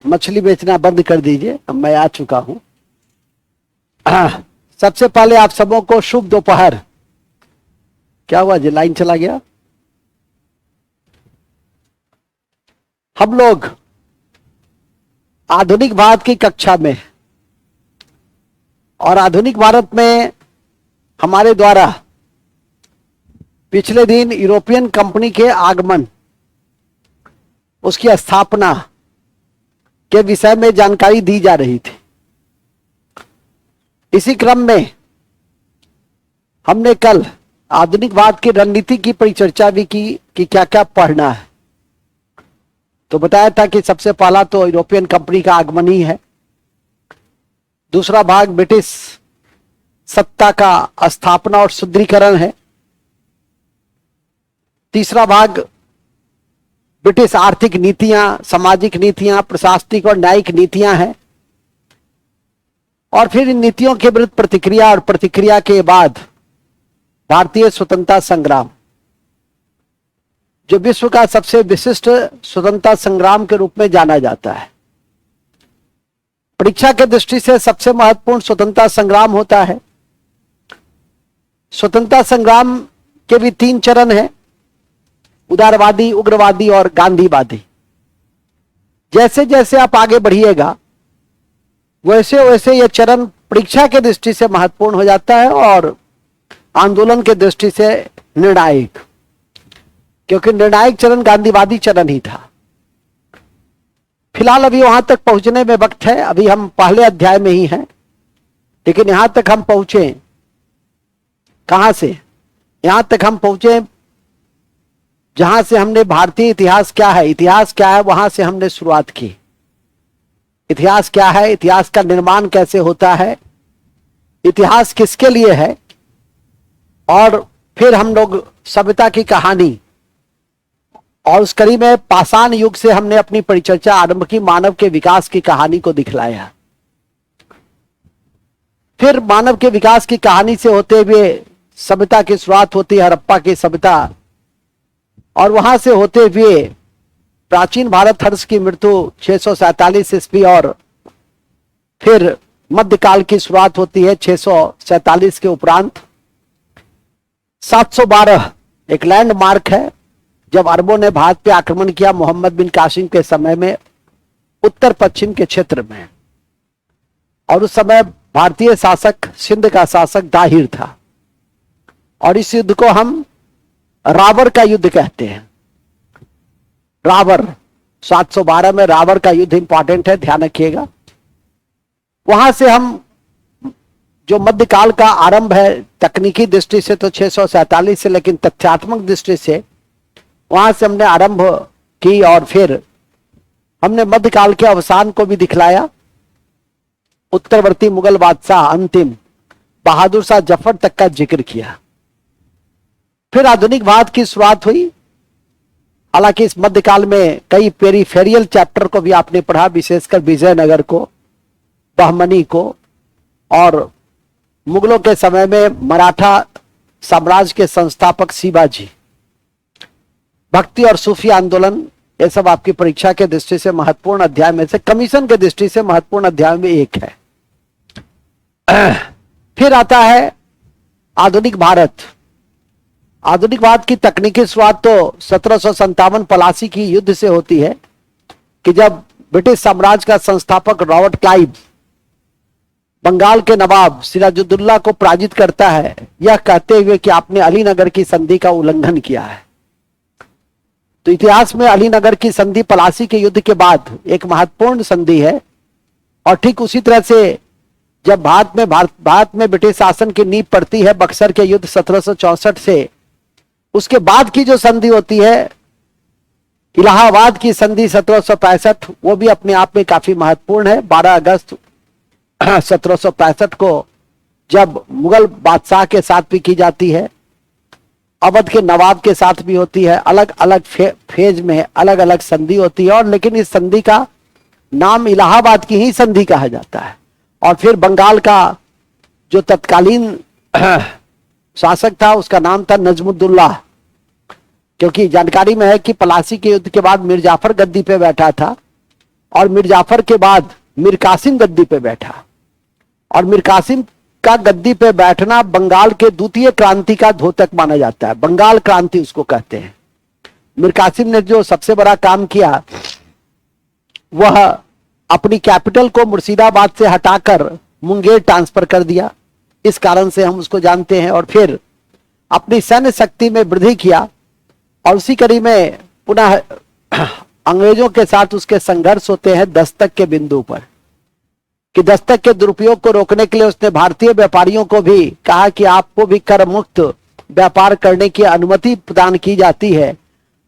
मछली बेचना बंद कर दीजिए, अब मैं आ चुका हूं। सबसे पहले आप सबों को शुभ दोपहर। क्या हुआ जी, लाइन चला गया? हम लोग आधुनिक भारत की कक्षा में, और आधुनिक भारत में हमारे द्वारा पिछले दिन यूरोपियन कंपनी के आगमन, उसकी स्थापना के विषय में जानकारी दी जा रही थी। इसी क्रम में हमने कल आधुनिक भारत की रणनीति की परिचर्चा भी की कि क्या क्या पढ़ना है। तो बताया था कि सबसे पहला तो यूरोपियन कंपनी का आगमन ही है, दूसरा भाग ब्रिटिश सत्ता का स्थापना और सुदृढ़ीकरण है, तीसरा भाग ब्रिटिश आर्थिक नीतियां, सामाजिक नीतियां, प्रशासनिक और न्यायिक नीतियां हैं, और फिर इन नीतियों के विरुद्ध प्रतिक्रिया, और प्रतिक्रिया के बाद भारतीय स्वतंत्रता संग्राम, जो विश्व का सबसे विशिष्ट स्वतंत्रता संग्राम के रूप में जाना जाता है। परीक्षा के दृष्टि से सबसे महत्वपूर्ण स्वतंत्रता संग्राम होता है। स्वतंत्रता संग्राम के भी 3 चरण हैं, उदारवादी, उग्रवादी और गांधीवादी। जैसे जैसे आप आगे बढ़िएगा वैसे वैसे यह चरण परीक्षा के दृष्टि से महत्वपूर्ण हो जाता है और आंदोलन के दृष्टि से निर्णायक, क्योंकि निर्णायक चरण गांधीवादी चरण ही था। फिलहाल अभी वहां तक पहुंचने में वक्त है, अभी हम पहले अध्याय में ही हैं, लेकिन यहां तक हम पहुंचे कहां से? यहां तक हम पहुंचे जहां से हमने भारतीय इतिहास क्या है वहां से हमने शुरुआत की। इतिहास क्या है, इतिहास का निर्माण कैसे होता है, इतिहास किसके लिए है, और फिर हम लोग सभ्यता की कहानी, और उस कड़ी में पाषाण युग से हमने अपनी परिचर्चा आरंभ की, मानव के विकास की कहानी को दिखलाया। फिर मानव के विकास की कहानी से होते हुए सभ्यता की शुरुआत होती है, हड़प्पा की सभ्यता, और वहां से होते हुए प्राचीन भारत हर्ष की मृत्यु 647 ईस्वी, और फिर मध्यकाल की शुरुआत होती है 647 के उपरांत। 712 एक लैंडमार्क है, जब अरबों ने भारत पे आक्रमण किया मोहम्मद बिन कासिम के समय में उत्तर पश्चिम के क्षेत्र में, और उस समय भारतीय शासक सिंध का शासक दाहिर था, और इस युद्ध को हम रावर का युद्ध कहते हैं। रावर 712 में रावर का युद्ध इंपॉर्टेंट है, ध्यान रखिएगा। वहां से हम जो मध्यकाल का आरंभ है तकनीकी दृष्टि से तो 647 से, लेकिन तथ्यात्मक दृष्टि से वहां से हमने आरंभ की, और फिर हमने मध्यकाल के अवसान को भी दिखलाया। उत्तरवर्ती मुगल बादशाह अंतिम बहादुर शाह जफर तक का जिक्र किया। फिर आधुनिक भारत की शुरुआत हुई। हालांकि इस मध्यकाल में कई पेरीफेरियल चैप्टर को भी आपने पढ़ा, विशेषकर विजयनगर को, बहमनी को, और मुगलों के समय में मराठा साम्राज्य के संस्थापक शिवाजी, भक्ति और सूफी आंदोलन, ये सब आपकी परीक्षा के दृष्टि से महत्वपूर्ण अध्याय में से, कमीशन के दृष्टि से महत्वपूर्ण अध्याय में एक है। फिर आता है आधुनिक भारत। आधुनिक भारत की तकनीकी शुरुआत तो 1757 पलासी की युद्ध से होती है, कि जब ब्रिटिश साम्राज्य का संस्थापक रॉबर्ट क्लाइव बंगाल के नवाब सिराजुद्दौला को पराजित करता है, यह कहते हुए कि आपने अलीनगर की संधि का उल्लंघन किया है। तो इतिहास में अलीनगर की संधि पलासी के युद्ध के बाद एक महत्वपूर्ण संधि है, और ठीक उसी तरह से जब भारत में ब्रिटिश शासन की नींव पड़ती है बक्सर के युद्ध 1764 से, उसके बाद की जो संधि होती है इलाहाबाद की संधि 1765, वो भी अपने आप में काफी महत्वपूर्ण है। 12 अगस्त 1765 को जब मुगल बादशाह के साथ भी की जाती है, अवध के नवाब के साथ भी होती है, अलग अलग फेज में अलग अलग संधि होती है, और लेकिन इस संधि का नाम इलाहाबाद की ही संधि कहा जाता है। और फिर बंगाल का जो तत्कालीन शासक था उसका नाम था नजमुद्दौला, क्योंकि जानकारी में है कि पलासी के युद्ध के बाद मीर जाफर गद्दी पे बैठा था, और मीर जाफर के बाद मीर कासिम गद्दी पे बैठा, और मीर कासिम का गद्दी पे बैठना बंगाल के द्वितीय क्रांति का द्योतक माना जाता है। बंगाल क्रांति उसको कहते हैं। मीर कासिम ने जो सबसे बड़ा काम किया वह अपनी कैपिटल को मुर्शिदाबाद से हटाकर मुंगेर ट्रांसफर कर दिया, इस कारण से हम उसको जानते हैं। और फिर अपनी सैन्य शक्ति में वृद्धि किया, और उसी कड़ी में पुनः अंग्रेजों के साथ उसके संघर्ष होते हैं दस्तक के बिंदु पर, कि दस्तक के दुरुपयोग को रोकने के लिए उसने भारतीय व्यापारियों को भी कहा कि आपको भी कर मुक्त व्यापार करने की अनुमति प्रदान की जाती है,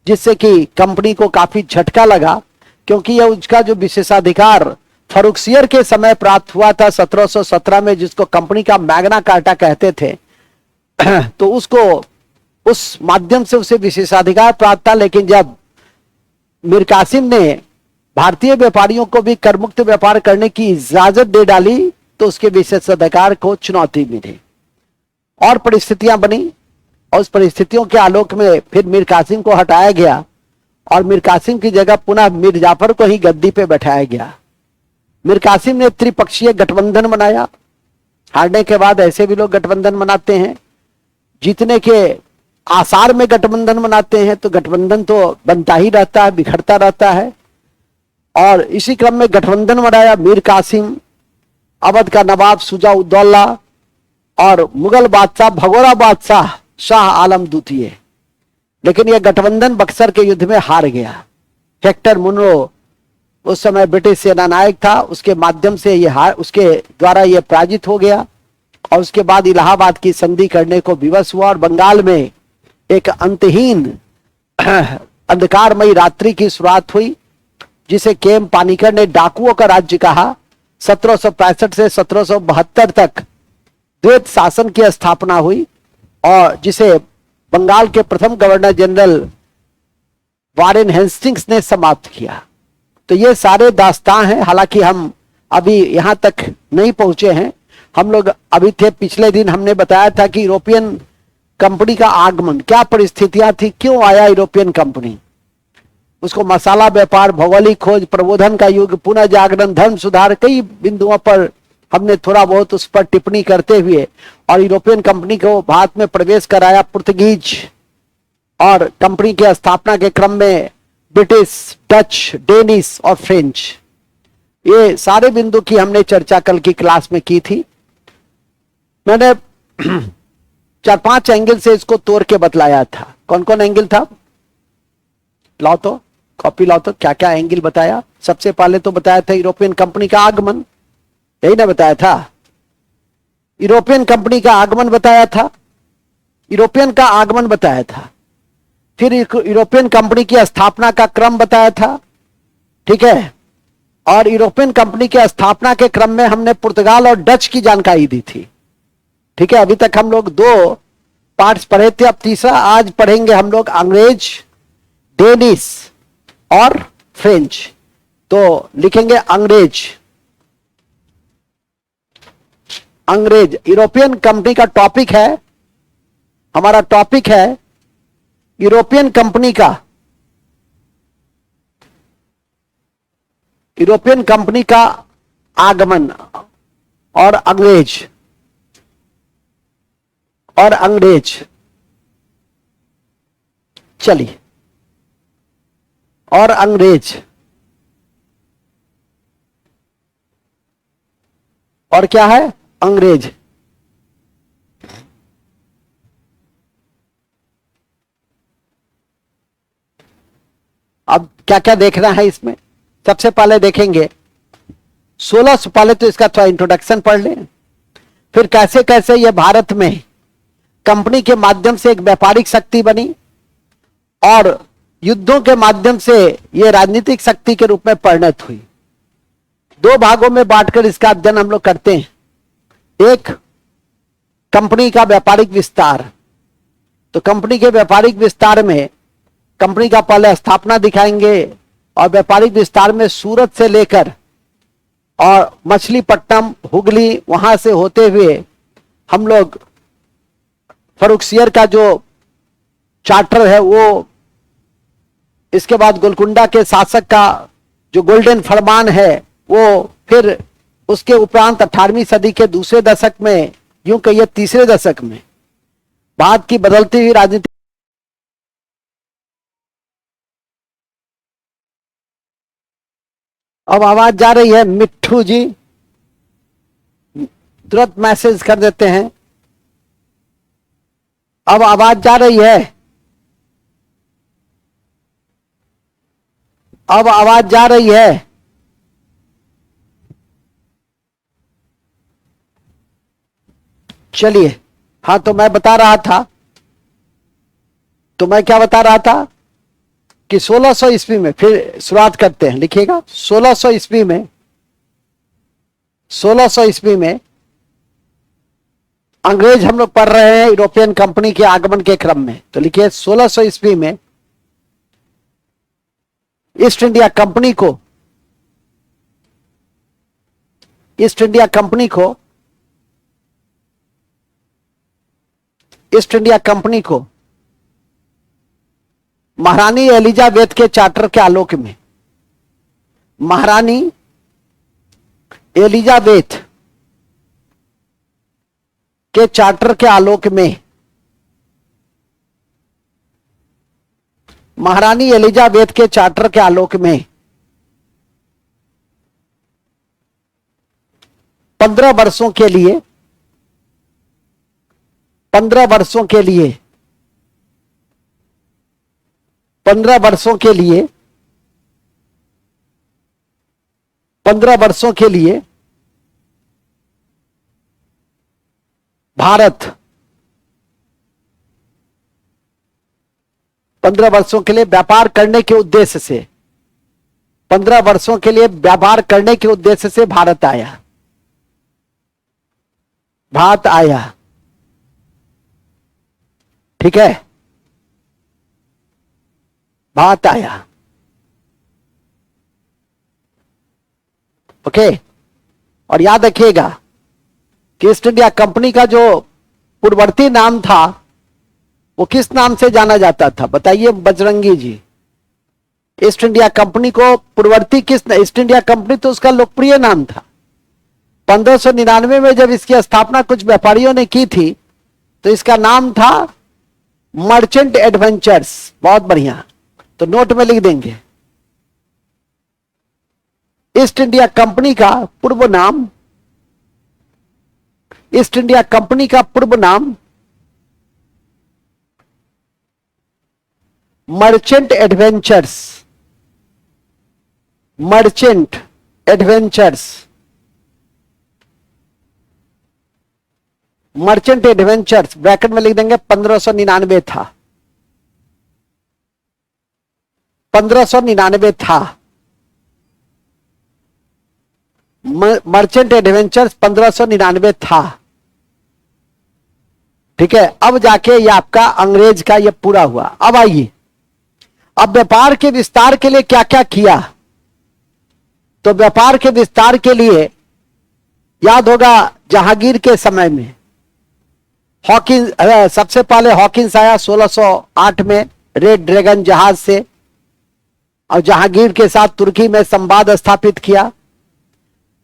जिससे कि कंपनी को काफी झटका लगा, क्योंकि यह उसका जो विशेषाधिकार फरुखसियर के समय प्राप्त हुआ था 1717 में, जिसको कंपनी का मैग्ना कार्टा कहते थे, तो उसको उस माध्यम से उसे विशेषाधिकार प्राप्त था। लेकिन जब मीर कासिम ने भारतीय व्यापारियों को भी करमुक्त व्यापार करने की इजाजत दे डाली, तो उसके विशेषाधिकार को चुनौती मिली और परिस्थितियां बनी, और उस परिस्थितियों के आलोक में फिर मीर कासिम को हटाया गया और मीर कासिम की जगह पुनः मीर जाफर को ही गद्दी पे बैठाया गया। मीर कासिम ने त्रिपक्षीय गठबंधन बनाया। हारने के बाद ऐसे भी लोग गठबंधन बनाते हैं, जीतने के आसार में गठबंधन बनाते हैं, तो गठबंधन तो बनता ही रहता है, बिखरता रहता है। और इसी क्रम में गठबंधन बनाया मीर कासिम, अवध का नवाब शुजा-उद-दौला और मुगल बादशाह भगोड़ा बादशाह शाह आलम द्वितीय। लेकिन यह गठबंधन बक्सर के युद्ध में हार गया। हेक्टर मुनरो उस समय ब्रिटिश सेना नायक था, उसके माध्यम से उसके द्वारा यह पराजित हो गया, और उसके बाद इलाहाबाद की संधि करने को विवश हुआ, और बंगाल में एक अंतहीन अंधकारमयी रात्रि की शुरुआत हुई, जिसे केएम पानीकर ने डाकुओं का राज्य कहा। 1765 से 1772 तक द्वैत शासन की स्थापना हुई, और जिसे बंगाल के प्रथम गवर्नर जनरल वारेन हेस्टिंग्स ने समाप्त किया। तो ये सारे दास्तां हैं। हालांकि हम अभी यहां तक नहीं पहुंचे हैं, हम लोग अभी थे, पिछले दिन हमने बताया था कि यूरोपियन कंपनी का आगमन, क्या परिस्थितियां थी, क्यों आया यूरोपियन कंपनी, उसको मसाला व्यापार, भौगोलिक खोज, प्रबोधन का युग, पुनः जागरण, धर्म सुधार, कई बिंदुओं पर हमने थोड़ा बहुत उस पर टिप्पणी करते हुए, और यूरोपियन कंपनी को भारत में प्रवेश कराया पुर्तगीज, और कंपनी की स्थापना के क्रम में ब्रिटिश, डच, डेनिश और फ्रेंच, ये सारे बिंदु की हमने चर्चा कल की क्लास में की थी। मैंने 4-5 एंगल से इसको तोड़ के बतलाया था। कौन कौन एंगल था, लाओ तो कॉपी लाओ तो, क्या क्या एंगल बताया। सबसे पहले तो बताया था यूरोपियन कंपनी का आगमन, यही ना बताया था, यूरोपियन कंपनी का आगमन बताया था, यूरोपियन का आगमन बताया था, फिर यूरोपियन कंपनी की स्थापना का क्रम बताया था, ठीक है, और यूरोपियन कंपनी के स्थापना के क्रम में हमने पुर्तगाल और डच की जानकारी दी थी, ठीक है। अभी तक हम लोग 2 पार्ट्स पढ़े थे, अब तीसरा आज पढ़ेंगे हम लोग अंग्रेज, डेनिश और फ्रेंच। तो लिखेंगे अंग्रेज, अंग्रेज। यूरोपियन कंपनी का टॉपिक है, हमारा टॉपिक है यूरोपियन कंपनी का, यूरोपियन कंपनी का आगमन और अंग्रेज, और अंग्रेज। चलिए, और अंग्रेज, और क्या है, अंग्रेज। अब क्या क्या देखना है इसमें, सबसे पहले देखेंगे 16 से पहले तो इसका थोड़ा इंट्रोडक्शन पढ़ लें, फिर कैसे कैसे यह भारत में कंपनी के माध्यम से एक व्यापारिक शक्ति बनी, और युद्धों के माध्यम से यह राजनीतिक शक्ति के रूप में परिणत हुई। 2 भागों में बांटकर इसका अध्ययन हम लोग करते हैं। एक, कंपनी का व्यापारिक विस्तार। तो कंपनी के व्यापारिक विस्तार में कंपनी का पहले स्थापना दिखाएंगे, और व्यापारिक विस्तार में सूरत से लेकर और मछलीपट्टनम, हुगली, वहां से होते हुए हम लोग फरुखसियर का जो चार्टर है वो, इसके बाद गोलकुंडा के शासक का जो गोल्डन फरमान है वो फिर उसके उपरांत 18वीं सदी के दूसरे दशक में, यूं कहिए तीसरे दशक में, भारत की बदलती हुई राजनीति। अब आवाज जा रही है मिट्ठू जी, तुरंत मैसेज कर देते हैं। अब आवाज जा रही है, अब आवाज जा रही है। चलिए, हाँ तो मैं बता रहा था, तो मैं क्या बता रहा था कि 1600 ईस्वी में, फिर शुरुआत करते हैं, लिखिएगा 1600 ईस्वी में, 1600 ईस्वी में अंग्रेज हम लोग पढ़ रहे हैं यूरोपियन कंपनी के आगमन के क्रम में, तो लिखिए 1600 ईस्वी में ईस्ट इंडिया कंपनी को, ईस्ट इंडिया कंपनी को, ईस्ट इंडिया कंपनी को महारानी एलिजाबेथ के चार्टर के आलोक में, महारानी एलिजाबेथ के चार्टर के आलोक में, महारानी एलिजाबेथ के चार्टर के आलोक में 15 वर्षों के लिए, 15 वर्षों के लिए, 15 वर्षों के लिए, 15 वर्षों के लिए भारत, 15 वर्षों के लिए व्यापार करने के उद्देश्य से, 15 वर्षों के लिए व्यापार करने के उद्देश्य से भारत आया, भारत आया। ठीक है, भारत आया। ओके, और याद रखिएगा कि ईस्ट इंडिया कंपनी का जो पूर्ववर्ती नाम था वो किस नाम से जाना जाता था, बताइए बजरंगी जी। ईस्ट इंडिया कंपनी को पूर्ववर्ती किस, ईस्ट इंडिया कंपनी तो उसका लोकप्रिय नाम था। 1599 में जब इसकी स्थापना कुछ व्यापारियों ने की थी तो इसका नाम था मर्चेंट एडवेंचर्स। बहुत बढ़िया, तो नोट में लिख देंगे ईस्ट इंडिया कंपनी का पूर्व नाम, ईस्ट इंडिया कंपनी का पूर्व नाम merchant adventures, merchant adventures, merchant adventures bracket में लिख देंगे 1599 था, 1599 था। मर्चेंट एडवेंचर्स 1599 था। ठीक है, अब जाके ये आपका अंग्रेज का ये पूरा हुआ। अब आइए, अब व्यापार के विस्तार के लिए क्या क्या किया, तो व्यापार के विस्तार के लिए याद होगा जहांगीर के समय में हॉकिंस, सबसे पहले हॉकिंस आया 1608 में रेड ड्रैगन जहाज से, और जहांगीर के साथ तुर्की में संवाद स्थापित किया।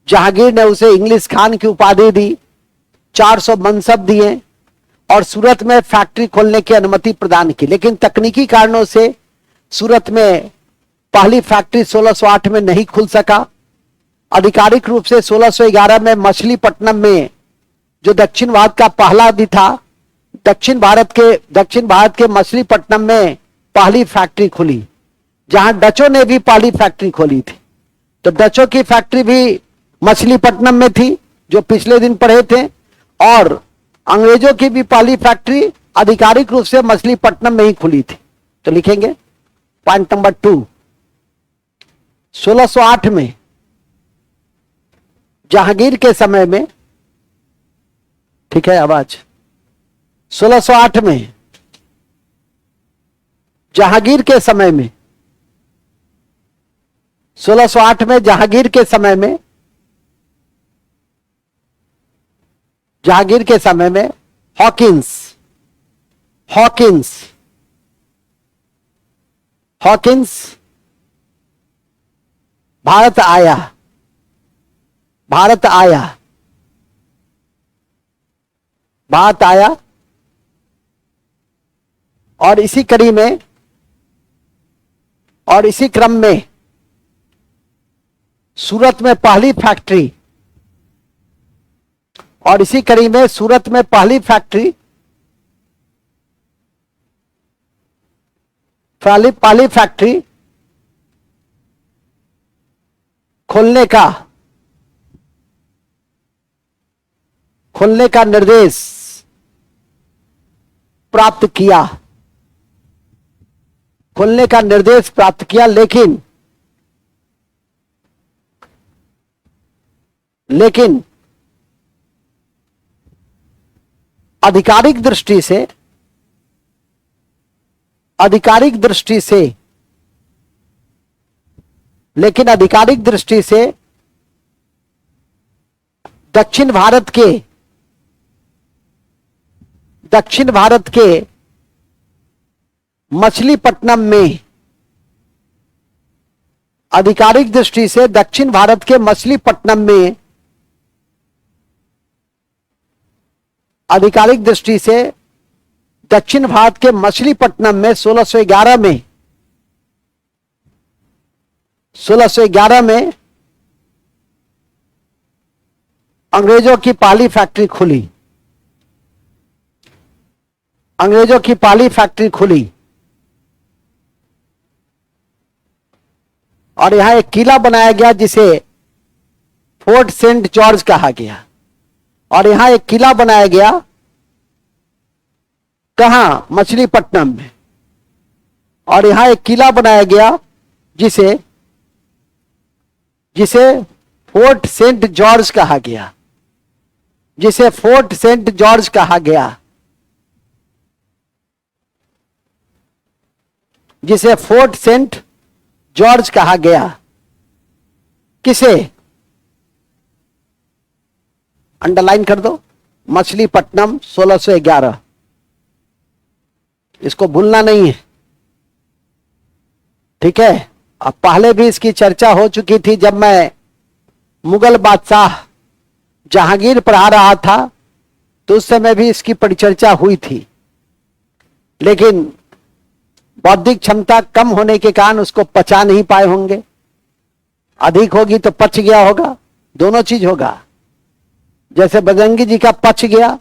जहांगीर ने उसे इंग्लिश खान की उपाधि दी, 400 मनसब दिए और सूरत में फैक्ट्री खोलने की अनुमति प्रदान की। लेकिन तकनीकी कारणों से सूरत में पहली फैक्ट्री 1608 में नहीं खुल सका। आधिकारिक रूप से 1611 में मछलीपट्टनम में, जो दक्षिण भारत का पहला भी था, दक्षिण भारत के मछलीपट्टनम में पहली फैक्ट्री खुली, जहां डचों ने भी पहली फैक्ट्री खोली थी। तो डचों की फैक्ट्री भी मछलीपट्टनम में थी, जो पिछले दिन पढ़े थे, और अंग्रेजों की भी पहली फैक्ट्री आधिकारिक रूप से मछलीपट्टनम में ही खुली थी। तो लिखेंगे पॉइंट नंबर 2, 1608 में जहांगीर के समय में, ठीक है आवाज, 1608 में जहांगीर के समय में, 1608 में जहांगीर के समय में, जहांगीर के समय में हॉकिंस, हॉकिंस, हॉकिंस भारत आया, भारत आया, भारत आया। और इसी कड़ी में और इसी क्रम में सूरत में पहली फैक्ट्री, और इसी कड़ी में सूरत में पहली फैक्ट्री, पहली फैक्ट्री खोलने का निर्देश प्राप्त किया, खोलने का निर्देश प्राप्त किया। लेकिन आधिकारिक दृष्टि से दक्षिण भारत के मछलीपट्टनम में, आधिकारिक दृष्टि से दक्षिण भारत के मछलीपट्टनम में, आधिकारिक दृष्टि से दक्षिण भारत के मछलीपट्टनम में 1611 में अंग्रेजों की पहली फैक्ट्री खुली, अंग्रेजों की पहली फैक्ट्री खुली। और यहां एक किला बनाया गया जिसे फोर्ट सेंट जॉर्ज कहा गया। और यहां एक किला बनाया गया, कहां? मछलीपट्टनम में। और यहां एक किला बनाया गया जिसे फोर्ट सेंट जॉर्ज कहा गया, जिसे फोर्ट सेंट जॉर्ज कहा गया, जिसे फोर्ट सेंट जॉर्ज कहा गया। किसे? अंडरलाइन कर दो, मछलीपट्टनम 1611, इसको भूलना नहीं है, ठीक है। अब पहले भी इसकी चर्चा हो चुकी थी जब मैं मुगल बादशाह जहांगीर पढ़ा रहा था, तो उस समय भी इसकी परिचर्चा हुई थी। लेकिन बौद्धिक क्षमता कम होने के कारण उसको पचा नहीं पाए होंगे, अधिक होगी तो पच गया होगा, दोनों चीज होगा। जैसे बजरंगी जी का पच गया,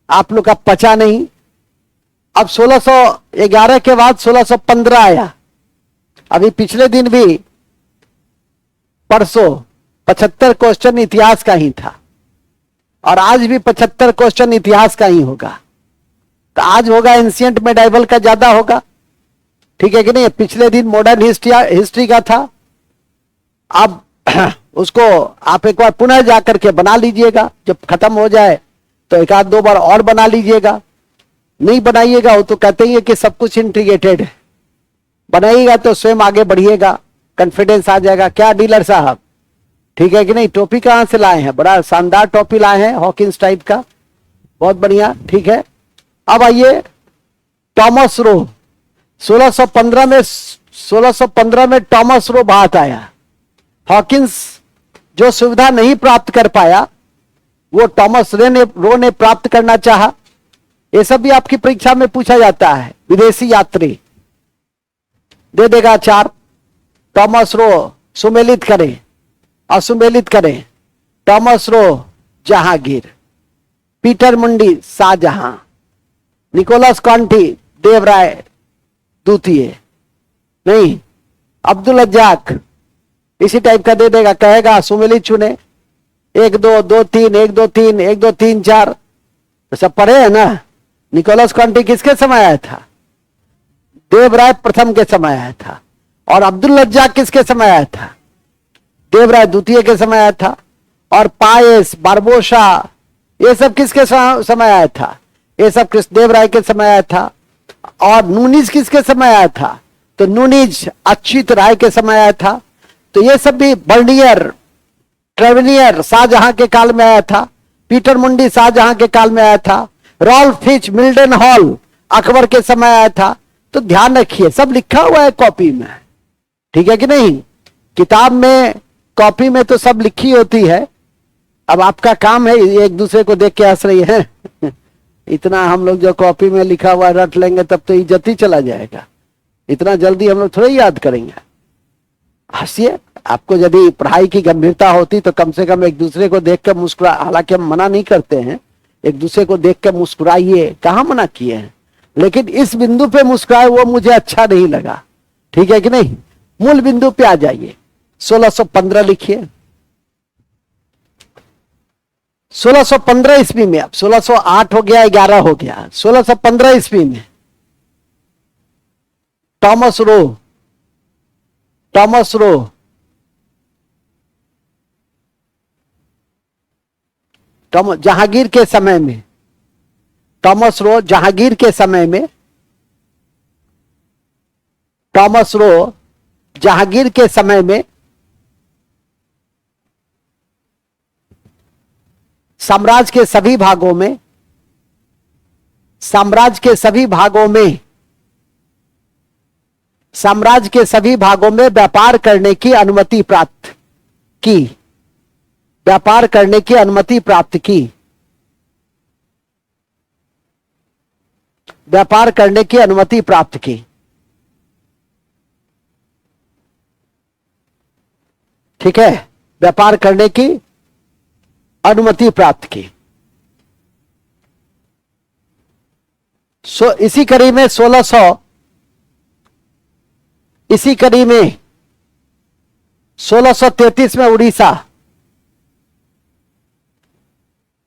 आप लोग का पचा नहीं। अब 1611 के बाद 1615 आया। अभी पिछले दिन भी, परसों 75 क्वेश्चन इतिहास का ही था, और आज भी 75 क्वेश्चन इतिहास का ही होगा। तो आज होगा एंशिएंट मेडाइवल का ज्यादा होगा, ठीक है कि नहीं। पिछले दिन मॉडर्न हिस्ट्री का था। अब उसको आप एक बार पुनः जाकर के बना लीजिएगा, जब खत्म हो जाए तो एक आध दो बार और बना लीजिएगा। नहीं बनाइएगा, वो तो कहते ही है कि सब कुछ इंटीग्रेटेड है। बनाइएगा तो स्वयं आगे बढ़िएगा, कॉन्फिडेंस आ जाएगा। क्या डीलर साहब, ठीक है कि नहीं। टोपी कहां से लाए हैं? बड़ा शानदार टोपी लाए हैं, हॉकिंस टाइप का, बहुत बढ़िया, ठीक है। अब आइए, टॉमस रो 1615 में टॉमस रो बात आया। हॉकिंस जो सुविधा नहीं प्राप्त कर पाया, वो टॉमस रो ने प्राप्त करना चाहा। ये सब भी आपकी परीक्षा में पूछा जाता है। विदेशी यात्री दे देगा 4। टॉमस रो सुमेलित करें, असुमेलित करें। टॉमस रो जहांगीर, पीटर मुंडी शाहजहां, निकोलस कॉन्टी देवराय द्वितीय, नहीं अब्दुल रज्जाक, इसी टाइप का दे देगा, कहेगा सुमेलित चुने। 1 2 2 3 1 2 3 1 2 3 4, तो सब पढ़े है ना। निकोलस कॉन्टी किसके समय आया था? देवराय प्रथम के समय आया था। और अब्दुल रज्जाक किसके समय आया था? देवराय द्वितीय के समय आया था। और पायस, बारबोसा, ये सब किसके समय आया था? ये सब कृष्णदेव राय के समय आया था। और नूनिज किसके समय आया था? तो नूनिज अच्युत राय के समय आया था। तो ये सब भी बर्नियर, ट्रेवनियर शाहजहां के काल में आया था। पीटर मुंडी शाहजहां के काल में आया था। Ralph Fitch Mildenhall Akbar के समय आया था। तो ध्यान रखिए, सब लिखा हुआ है कॉपी में, ठीक है कि नहीं। किताब में, कॉपी में तो सब लिखी होती है। अब आपका काम है एक दूसरे को देख के हंस रही है इतना हम लोग जो कॉपी में लिखा हुआ रट लेंगे तब तो इज्जत ही चला जाएगा। इतना जल्दी हम लोग थोड़ा याद करेंगे। हंसिए। आपको यदि पढ़ाई की गंभीरता होती तो कम से कम एक दूसरे को देख कर मुस्कुरा, हालांकि हम मना नहीं करते हैं, एक दूसरे को देख कर मुस्कुराइए, कहां मना किए हैं, लेकिन इस बिंदु पे मुस्कुराए वो मुझे अच्छा नहीं लगा। ठीक है कि नहीं? मूल बिंदु पे आ जाइए। 1615 लिखिए। 1615 ईस्वी में, अब 1608 हो गया, 11 हो गया, 1615 ईस्वी में टॉमस रो जहांगीर के समय में, टॉमस रो जहांगीर के समय में, टॉमस रो जहांगीर के समय में साम्राज्य के सभी भागों में, साम्राज्य के सभी भागों में, साम्राज्य के सभी भागों में व्यापार करने की अनुमति प्राप्त की, व्यापार करने की अनुमति प्राप्त की, व्यापार करने की अनुमति प्राप्त की। ठीक है, व्यापार करने की अनुमति प्राप्त की। इसी कड़ी में 1633 में उड़ीसा,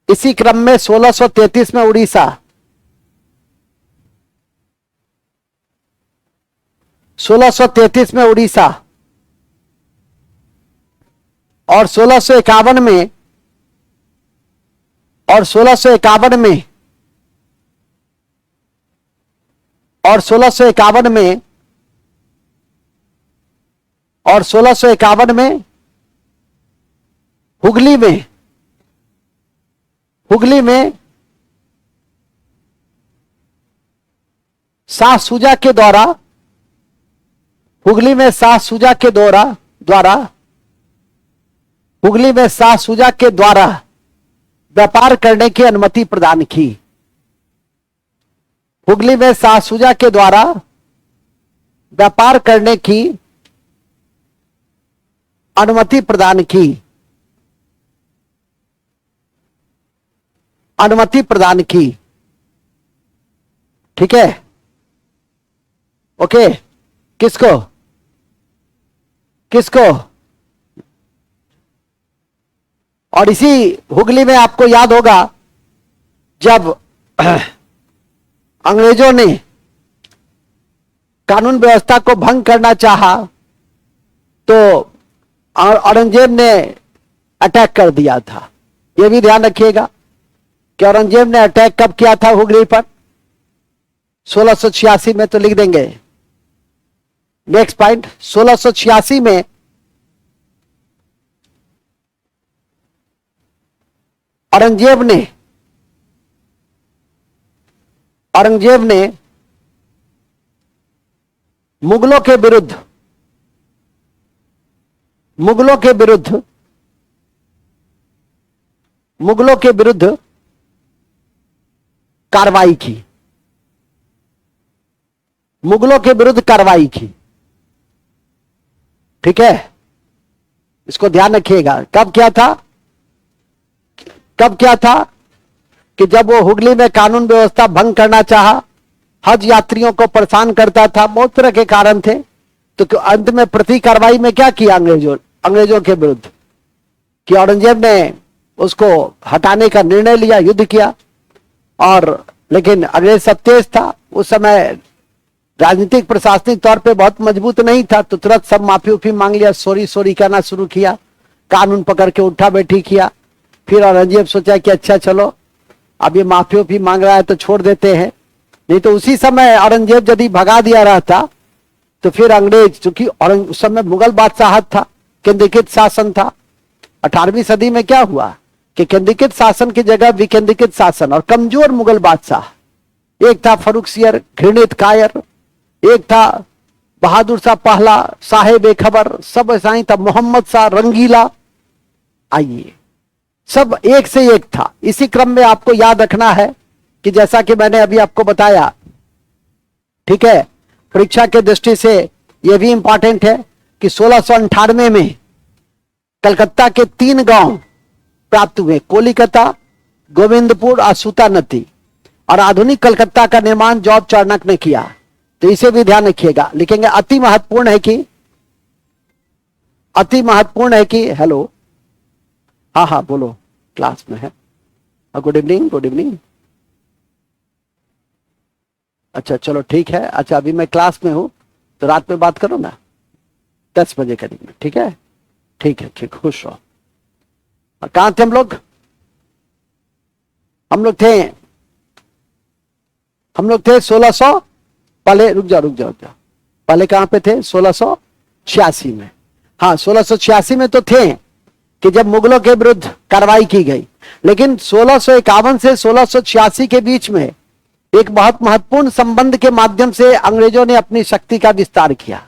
इसी क्रम में 1633 में उड़ीसा, 1633 में उड़ीसा और 1651 में, और 1651 में, और 1651 में, और 1651 में हुगली में, हुगली में शाह शुजा के द्वारा, हुगली में शाह शुजा के द्वारा, हुगली में शाह शुजा के द्वारा व्यापार करने की अनुमति प्रदान की। हुगली में शाह शुजा के द्वारा व्यापार करने की अनुमति प्रदान की, अनुमति प्रदान की। ठीक है, ओके। किसको किसको? और इसी हुगली में आपको याद होगा जब अंग्रेजों ने कानून व्यवस्था को भंग करना चाहा तो औरंगजेब ने अटैक कर दिया था। यह भी ध्यान रखिएगा कि औरंगजेब ने अटैक कब किया था हुगली पर? 1686 में, तो लिख देंगे नेक्स्ट पॉइंट। 1686 में औरंगजेब ने मुगलों के विरुद्ध, मुगलों के विरुद्ध, मुगलों के विरुद्ध कार्रवाई की, मुगलों के विरुद्ध कार्रवाई की। ठीक है, इसको ध्यान रखिएगा। कब क्या था? कब क्या था कि जब वो हुगली में कानून व्यवस्था भंग करना चाहा, हज यात्रियों को परेशान करता था, बहुत तरह के कारण थे, तो अंत में प्रति कार्रवाई में क्या किया अंग्रेजों के विरुद्ध कि औरंगजेब ने उसको हटाने का निर्णय लिया, युद्ध किया। और लेकिन अंग्रेज सब तेज था, उस समय राजनीतिक प्रशासनिक तौर पे बहुत मजबूत नहीं था, तो तुरंत सब माफी उफी मांग लिया, सॉरी सॉरी कहना शुरू किया, कानून पकड़ के उठा बैठी किया। फिर औरंगजेब सोचा कि अच्छा चलो अब ये माफी उफी मांग रहा है तो छोड़ देते हैं, नहीं तो उसी समय औरंगजेब यदि भगा दिया रहता तो फिर अंग्रेज, चूंकि उस समय मुगल बादशाहत था, केंद्रीकृत शासन था। 18वीं सदी में क्या हुआ कि केंद्रीकृत शासन की जगह विकेंद्रीकृत शासन और कमजोर मुगल बादशाह, एक था फर्रुखसियर घृणित कायर, एक था बहादुर शाह पहला, साहेब बेखबर, सब ऐसा ही था, मोहम्मद शाह रंगीला, आइए सब एक से एक था। इसी क्रम में आपको याद रखना है कि जैसा कि मैंने अभी आपको बताया, ठीक है, परीक्षा के दृष्टि से यह भी इंपॉर्टेंट है कि 1698 में कलकत्ता के 3 गांव प्राप्त हुए, कोलिकता, गोविंदपुर और सूतानती, और आधुनिक कलकत्ता का निर्माण जॉर्ज चाणक्य ने किया। तो इसे भी ध्यान रखिएगा, लिखेंगे। अति महत्वपूर्ण है कि हेलो, हाँ हाँ बोलो, क्लास में है। Good evening, good evening. अच्छा चलो ठीक है। अच्छा अभी मैं क्लास में हूं तो रात में बात करो ना, 10 बजे करीब में, ठीक है? ठीक है, ठीक, खुश रहो। कहां थे हम लोग? हम लोग थे 1600, पहले रुक जाओ, पहले कहां पे थे? 1686 में। हाँ 1686 में तो थे कि जब मुगलों के विरुद्ध कार्रवाई की गई, लेकिन 1651 से 1686 के बीच में एक बहुत महत्वपूर्ण संबंध के माध्यम से अंग्रेजों ने अपनी शक्ति का विस्तार किया,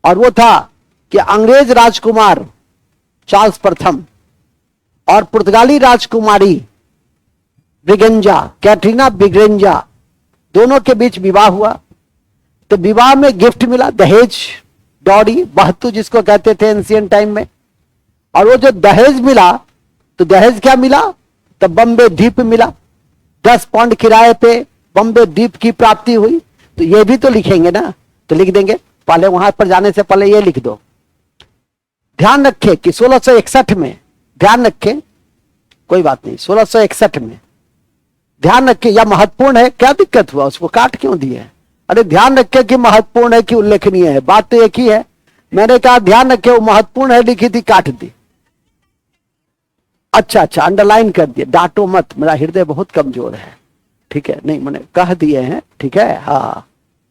और वो था कि अंग्रेज राजकुमार चार्ल्स प्रथम और पुर्तगाली राजकुमारी ब्रिगेंजा, कैटरीना ब्रिगेंजा, दोनों के बीच विवाह हुआ। तो विवाह में गिफ्ट मिला, दहेज, डॉडी, बहतू जिसको कहते थे एंशिएंट टाइम में। और वो जो दहेज मिला, तो दहेज क्या मिला? तो बॉम्बे द्वीप मिला, 10 पाउंड किराए पे बॉम्बे द्वीप की प्राप्ति हुई। तो ये भी तो लिखेंगे ना, तो लिख देंगे। पहले वहां पर जाने से पहले ये लिख दो। ध्यान रखें कि 1661 में, ध्यान रखें, कोई बात नहीं, 1661 में ध्यान रखें, यह महत्वपूर्ण है। क्या दिक्कत हुआ, उसको काट क्यों दिए? अरे ध्यान रखें कि महत्वपूर्ण है कि उल्लेखनीय है, बात तो एक ही है। मैंने कहा ध्यान रखें वो महत्वपूर्ण है, लिखी थी, काट दी। अच्छा अंडरलाइन कर दिए, डांटो मत, मेरा हृदय बहुत कमजोर है, ठीक है? नहीं मैंने कह दिए हैं, ठीक है? हाँ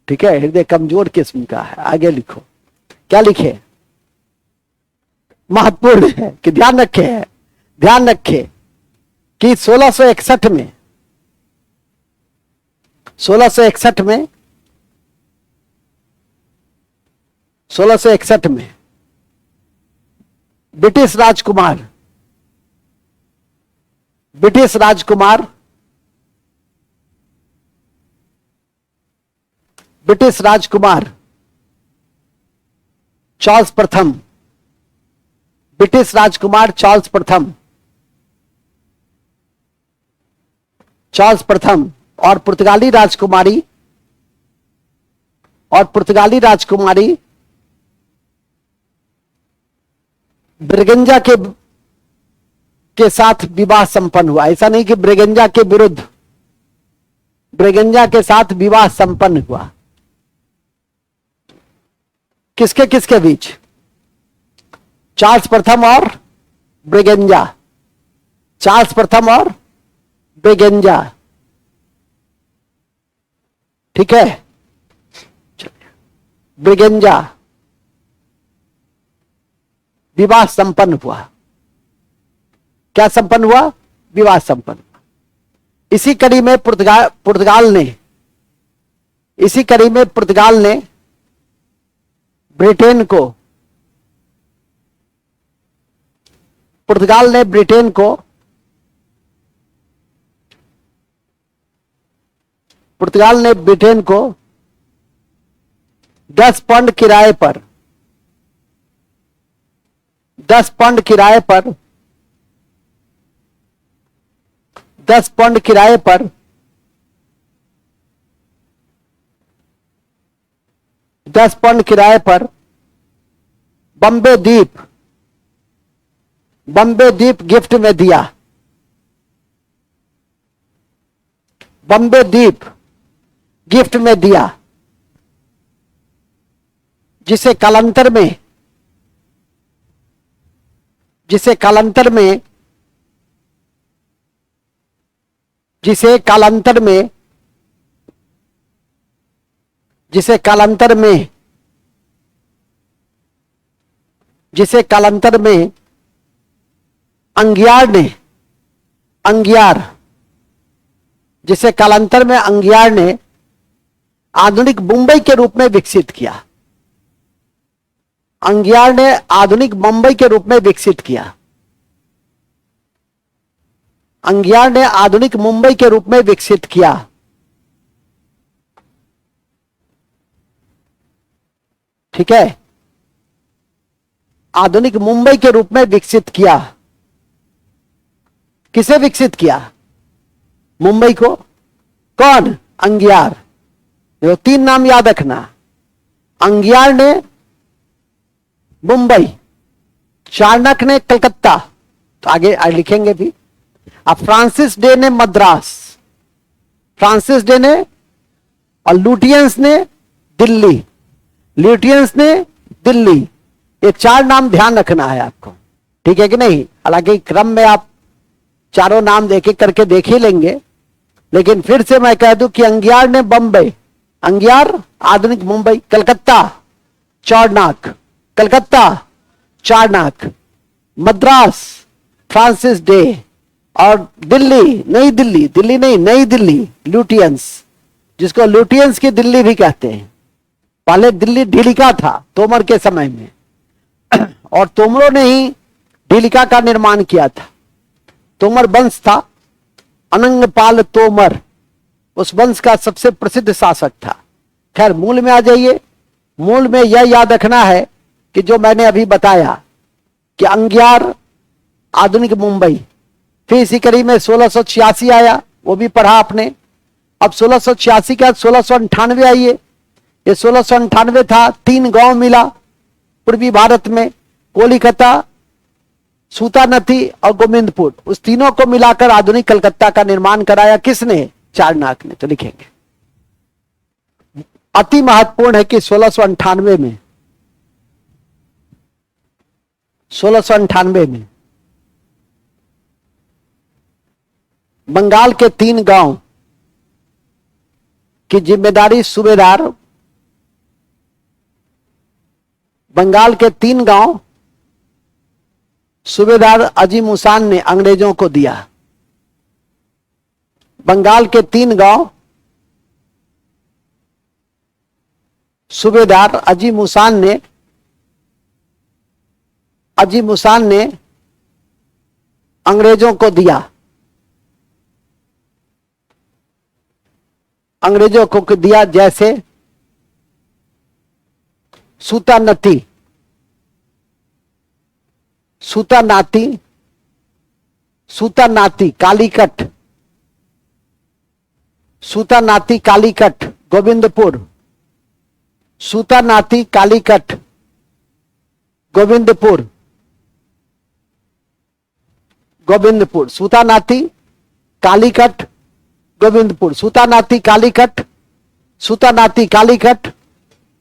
ठीक है, हृदय कमजोर किस्म का है। आगे लिखो, क्या लिखे? महत्वपूर्ण है कि ध्यान रखे कि 1661 में 1661 में ब्रिटिश राजकुमार चार्ल्स प्रथम, और पुर्तगाली राजकुमारी ब्रिगेंजा के साथ विवाह संपन्न हुआ। ऐसा नहीं कि ब्रिगेंजा के विरुद्ध, ब्रिगेंजा के साथ विवाह संपन्न हुआ। किसके बीच? चार्ल्स प्रथम और ब्रिगेंजा, ठीक है? ब्रिगेंजा विवाह संपन्न हुआ। क्या संपन्न हुआ? विवाह संपन्न हुआ। इसी कड़ी में पुर्तगाल ने ब्रिटेन को 10 पाउंड किराए पर 10 पाउंड किराए पर बॉम्बे द्वीप गिफ्ट में दिया। जिसे कालांतर में अंगियार ने आधुनिक मुंबई के रूप में विकसित किया। अंगियार ने आधुनिक मुंबई के रूप में विकसित किया। अंगियार ने आधुनिक मुंबई के रूप में विकसित किया। ठीक है, आधुनिक मुंबई के रूप में विकसित किया। किसे विकसित किया? मुंबई को। कौन? अंगियार। देखो, 3 नाम याद रखना। अंगियार ने मुंबई, चाणक्य ने कलकत्ता, तो आगे लिखेंगे भी। अब फ्रांसिस डे ने मद्रास, फ्रांसिस डे ने, और लुटियंस ने दिल्ली, लुटियंस ने दिल्ली। ये 4 नाम ध्यान रखना है आपको, ठीक है कि नहीं? हालांकि क्रम में आप चारों नाम देखे करके देख ही लेंगे, लेकिन फिर से मैं कह दूं कि अंगियार ने बंबई, अंगियार आधुनिक मुंबई, कलकत्ता चाणक्य, कलकत्ता चाणक्य, मद्रास फ्रांसिस डे, और दिल्ली, नई दिल्ली, दिल्ली नहीं, नई दिल्ली लुटियंस, जिसको लुटियंस की दिल्ली भी कहते हैं। पहले दिल्ली ढीलिका था तोमर के समय में, और तोमरों ने ही ढीलिका का निर्माण किया था। तोमर वंश था, अनंगपाल तोमर उस वंश का सबसे प्रसिद्ध शासक था। खैर, मूल में आ जाइए। मूल में यह याद रखना है कि जो मैंने अभी बताया कि अंगियार आधुनिक मुंबई, फिर इसी कड़ी में 1686 आया, वो भी पढ़ा आपने। अब 1686 के बाद 1698 आई है। ये 1698 था, 3 गांव मिला पूर्वी भारत में, कोलिकता, सूतानती और गोविंदपुर। उस तीनों को मिलाकर आधुनिक कलकत्ता का निर्माण कराया। किसने? चाणक्य ने। तो लिखेंगे, अति महत्वपूर्ण है कि 1698 में, 1698 में बंगाल के 3 गांव की जिम्मेदारी सूबेदार, बंगाल के 3 गांव सूबेदार अजीम उसान ने अंग्रेजों को दिया। बंगाल के 3 गांव सूबेदार अजीम उसान ने अंग्रेजों को दिया। अंग्रेजों को दिया, जैसे सूतानती, सूतानाती, सूतानाती कालीकट, सूतानाती कालीकट गोविंदपुर, सूतानाती कालीकट गोविंदपुर, गोविंदपुर, सूतानाती कालीकट गोविंदपुर, सूतानाती कालीकट, सूतानाती कालीकट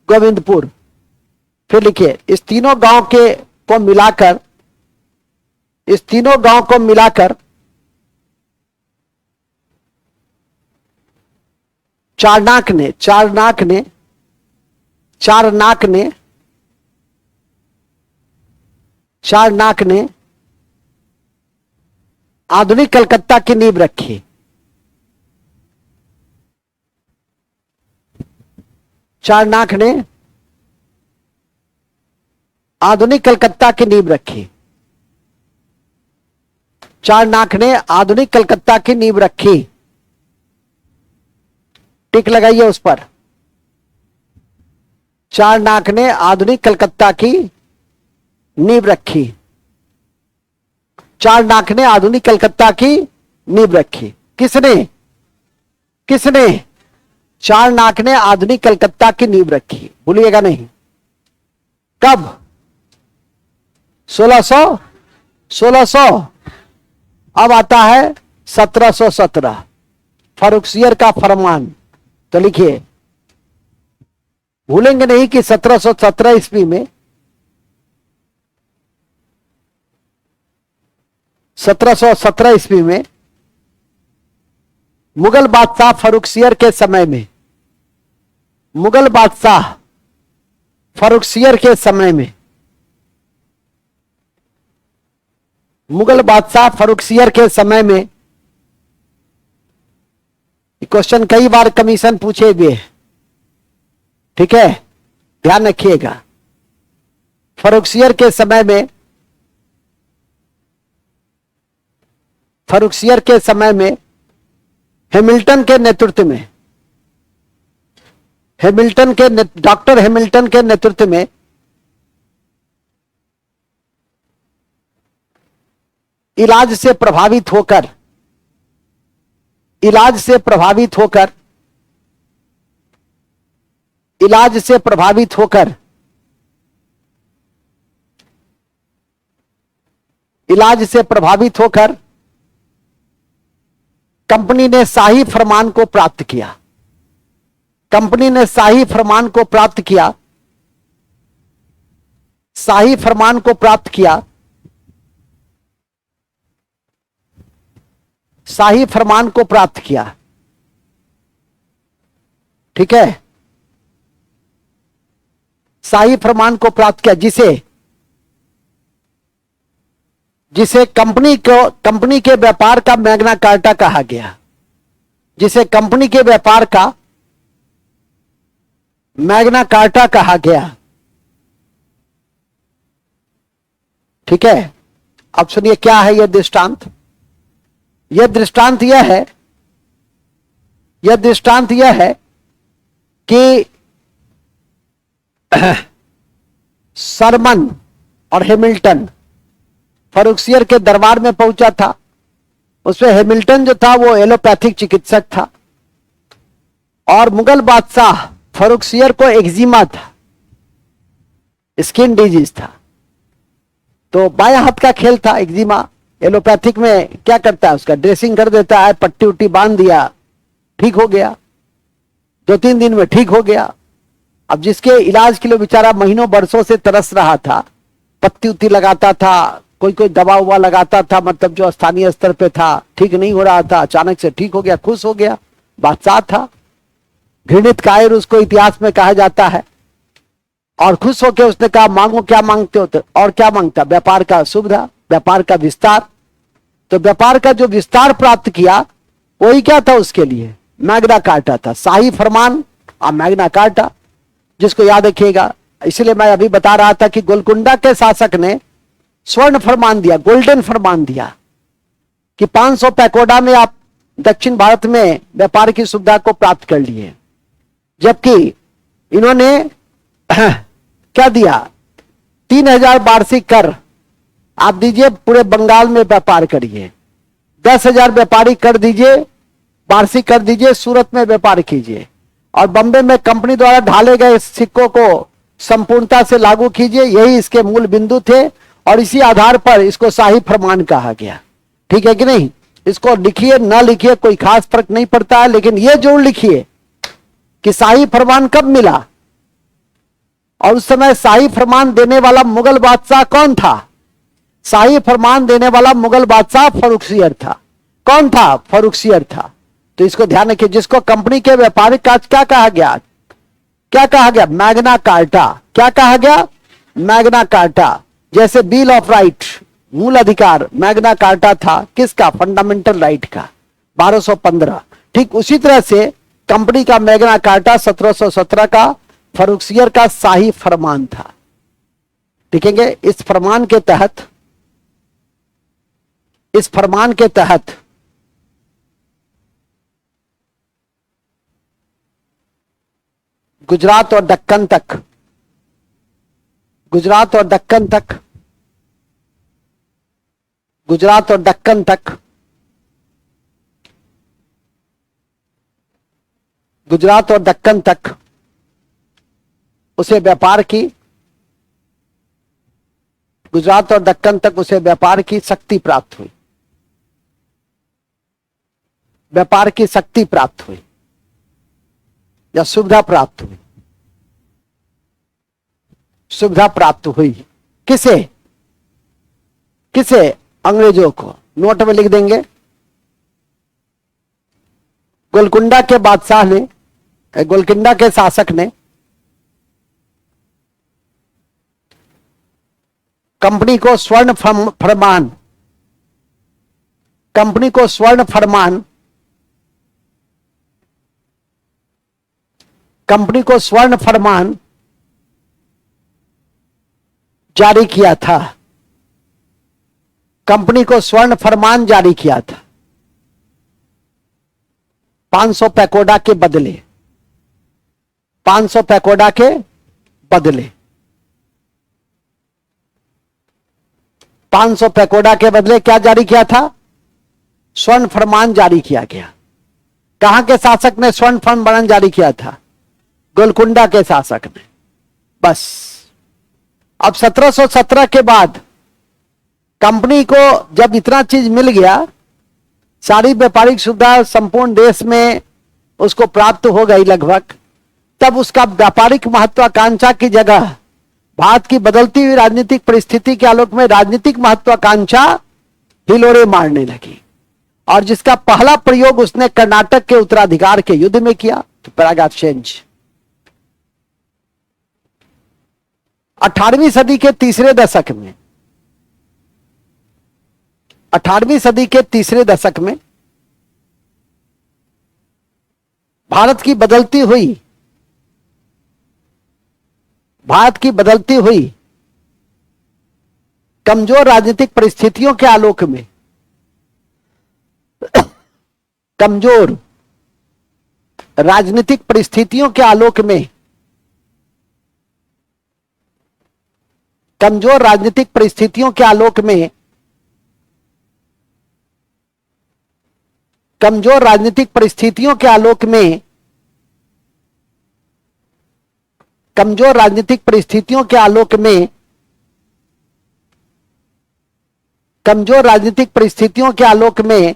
गोविंदपुर। फिर लिखिए, इस तीनों गांव को मिलाकर, इस तीनों गांव को मिलाकर चाणक्य ने आधुनिक कलकत्ता की नींव रखी। चाणक्य ने आधुनिक कलकत्ता की नींव रखी। चाणक्य ने आधुनिक कलकत्ता की नींव रखी। टिक लगाइए उस पर। चाणक्य ने आधुनिक कलकत्ता की नींव रखी। चाणक्य ने आधुनिक कलकत्ता की नींव रखी। किसने? किसने? चाणक्य ने आधुनिक कलकत्ता की नींव रखी। भूलिएगा नहीं। कब? 1600। अब आता है 1717, फर्रुखसियर का फरमान। तो लिखिए, भूलेंगे नहीं कि 1717 ईस्वी में, 1717 ईस्वी में मुगल बादशाह फर्रुखसियर के समय में, मुगल बादशाह फर्रुखसियर के समय में, मुगल बादशाह फर्रुखसियर के समय में, क्वेश्चन कई बार कमीशन पूछे हुए, ठीक है, ध्यान रखिएगा। फर्रुखसियर के समय में, फर्रुखसियर के समय में हैमिल्टन के नेतृत्व में, डॉक्टर हैमिल्टन के नेतृत्व में इलाज से प्रभावित होकर, इलाज से प्रभावित होकर, इलाज से प्रभावित होकर, इलाज से प्रभावित होकर कंपनी ने शाही फरमान को प्राप्त किया। कंपनी ने शाही फरमान को प्राप्त किया, शाही फरमान को प्राप्त किया, शाही फरमान को प्राप्त किया। ठीक है, शाही फरमान को प्राप्त किया, जिसे कंपनी के व्यापार का मैग्ना कार्टा कहा गया, जिसे कंपनी के व्यापार का मैग्ना कार्टा कहा गया। ठीक है, अब सुनिए क्या है यह दृष्टांत। यह दृष्टांत यह है, यह दृष्टांत यह है कि सरमन और हैमिल्टन फर्रुखसियर के दरबार में पहुंचा था। उसमें हैमिल्टन जो था वो एलोपैथिक चिकित्सक था और मुगल बादशाह फर्रुखसियर को एक्जिमा था, स्किन डिजीज था। तो बाएं हाथ का खेल था एक्जिमा। एलोपैथिक में क्या करता है, उसका ड्रेसिंग कर देता है, पट्टी उट्टी बांध दिया, ठीक हो गया, 2-3 दिन में ठीक हो गया। अब जिसके इलाज के लिए बेचारा महीनों बरसों से तरस रहा था, पत्ती उत्ती लगाता था, कोई कोई दवा उवा लगाता था, मतलब जो स्थानीय स्तर पे था, ठीक नहीं हो रहा था, अचानक से ठीक हो गया, खुश हो गया। बादशाह था, घृणित कायर उसको इतिहास में कहा जाता है। और खुश होकर उसने कहा मांगो क्या मांगते हो, तो और क्या मांगता, व्यापार का सुविधा, व्यापार का विस्तार। तो व्यापार का जो विस्तार प्राप्त किया वही क्या था उसके लिए, मैग्ना कार्टा था, शाही फरमान और मैग्ना कार्टा, जिसको याद रखिएगा। इसलिए मैं अभी बता रहा था कि गोलकुंडा के शासक ने स्वर्ण फरमान दिया, गोल्डन फरमान दिया कि 500 पैकोडा में आप दक्षिण भारत में व्यापार की सुविधा को प्राप्त कर लिए। जबकि इन्होंने क्या दिया, 3000 वार्षिक कर आप दीजिए, पूरे बंगाल में व्यापार करिए। 10,000 व्यापारी कर दीजिए, वार्षिक कर दीजिए, सूरत में व्यापार कीजिए। और बंबे में कंपनी द्वारा ढाले गए सिक्कों को संपूर्णता से लागू कीजिए। यही इसके मूल बिंदु थे और इसी आधार पर इसको शाही फरमान कहा गया। ठीक है कि नहीं, इसको लिखिए ना लिखिए कोई खास फर्क नहीं पड़ता है, लेकिन यह जरूर लिखिए कि शाही फरमान कब मिला और उस समय शाही फरमान देने वाला मुगल बादशाह कौन था। शाही फरमान देने वाला मुगल बादशाह फर्रुखसियर था। कौन था, फर्रुखसियर था। तो इसको ध्यान रखिए, जिसको कंपनी के व्यापारिक काज क्या कहा गया, क्या कहा गया, मैग्ना कार्टा। क्या कहा गया, मैग्ना कार्टा। जैसे बिल ऑफ राइट, मूल अधिकार, मैग्ना कार्टा था किसका, फंडामेंटल राइट का, 1215। ठीक उसी तरह से कंपनी का मैग्ना कार्टा 1717 का फर्रुखसियर का शाही फरमान था। देखेंगे इस फरमान के तहत, इस फरमान के तहत गुजरात और दक्कन तक, गुजरात और दक्कन तक, गुजरात और दक्कन तक, गुजरात और दक्कन तक उसे व्यापार की, गुजरात और दक्कन तक उसे व्यापार की शक्ति प्राप्त हुई, व्यापार की शक्ति प्राप्त हुई या सुविधा प्राप्त हुई, सुविधा प्राप्त हुई। किसे, किसे, अंग्रेजों को। नोट में लिख देंगे, गोलकुंडा के बादशाह ने, गोलकुंडा के शासक ने कंपनी को स्वर्ण फरमान, कंपनी को स्वर्ण फरमान, कंपनी को स्वर्ण फरमान जारी किया था, कंपनी को स्वर्ण फरमान जारी किया था 500 पैकोडा के बदले, 500 पैकोडा के बदले, 500 पैकोडा के बदले क्या जारी किया था? स्वर्ण फरमान जारी किया गया। कहां के शासक ने स्वर्ण फरमान जारी किया था? गोलकुंडा के शासक ने। बस अब 1717 के बाद कंपनी को जब इतना चीज मिल गया, सारी व्यापारिक सुविधा संपूर्ण देश में उसको प्राप्त हो गई लगभग, तब उसका व्यापारिक महत्वाकांक्षा की जगह भारत की बदलती हुई राजनीतिक परिस्थिति के आलोक में राजनीतिक महत्वाकांक्षा हिलोरे मारने लगी, और जिसका पहला प्रयोग उसने कर्नाटक के उत्तराधिकार के युद्ध में किया। तो पैराग्राफ चेंज। 18वीं सदी के तीसरे दशक में, 18वीं सदी के तीसरे दशक में भारत की बदलती हुई कमजोर राजनीतिक परिस्थितियों के आलोक में, कमजोर राजनीतिक परिस्थितियों के आलोक में, कमजोर राजनीतिक परिस्थितियों के आलोक में, कमजोर राजनीतिक परिस्थितियों के आलोक में, कमजोर राजनीतिक परिस्थितियों के आलोक में, कमजोर राजनीतिक परिस्थितियों के आलोक में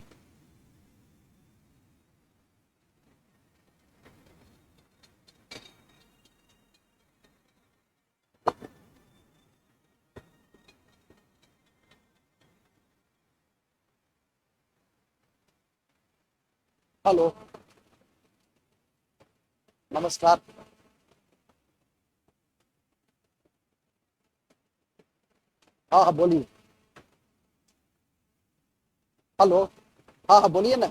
हेलो, नमस्कार। हाँ हाँ बोलिए। हेलो, हाँ हाँ बोलिए ना।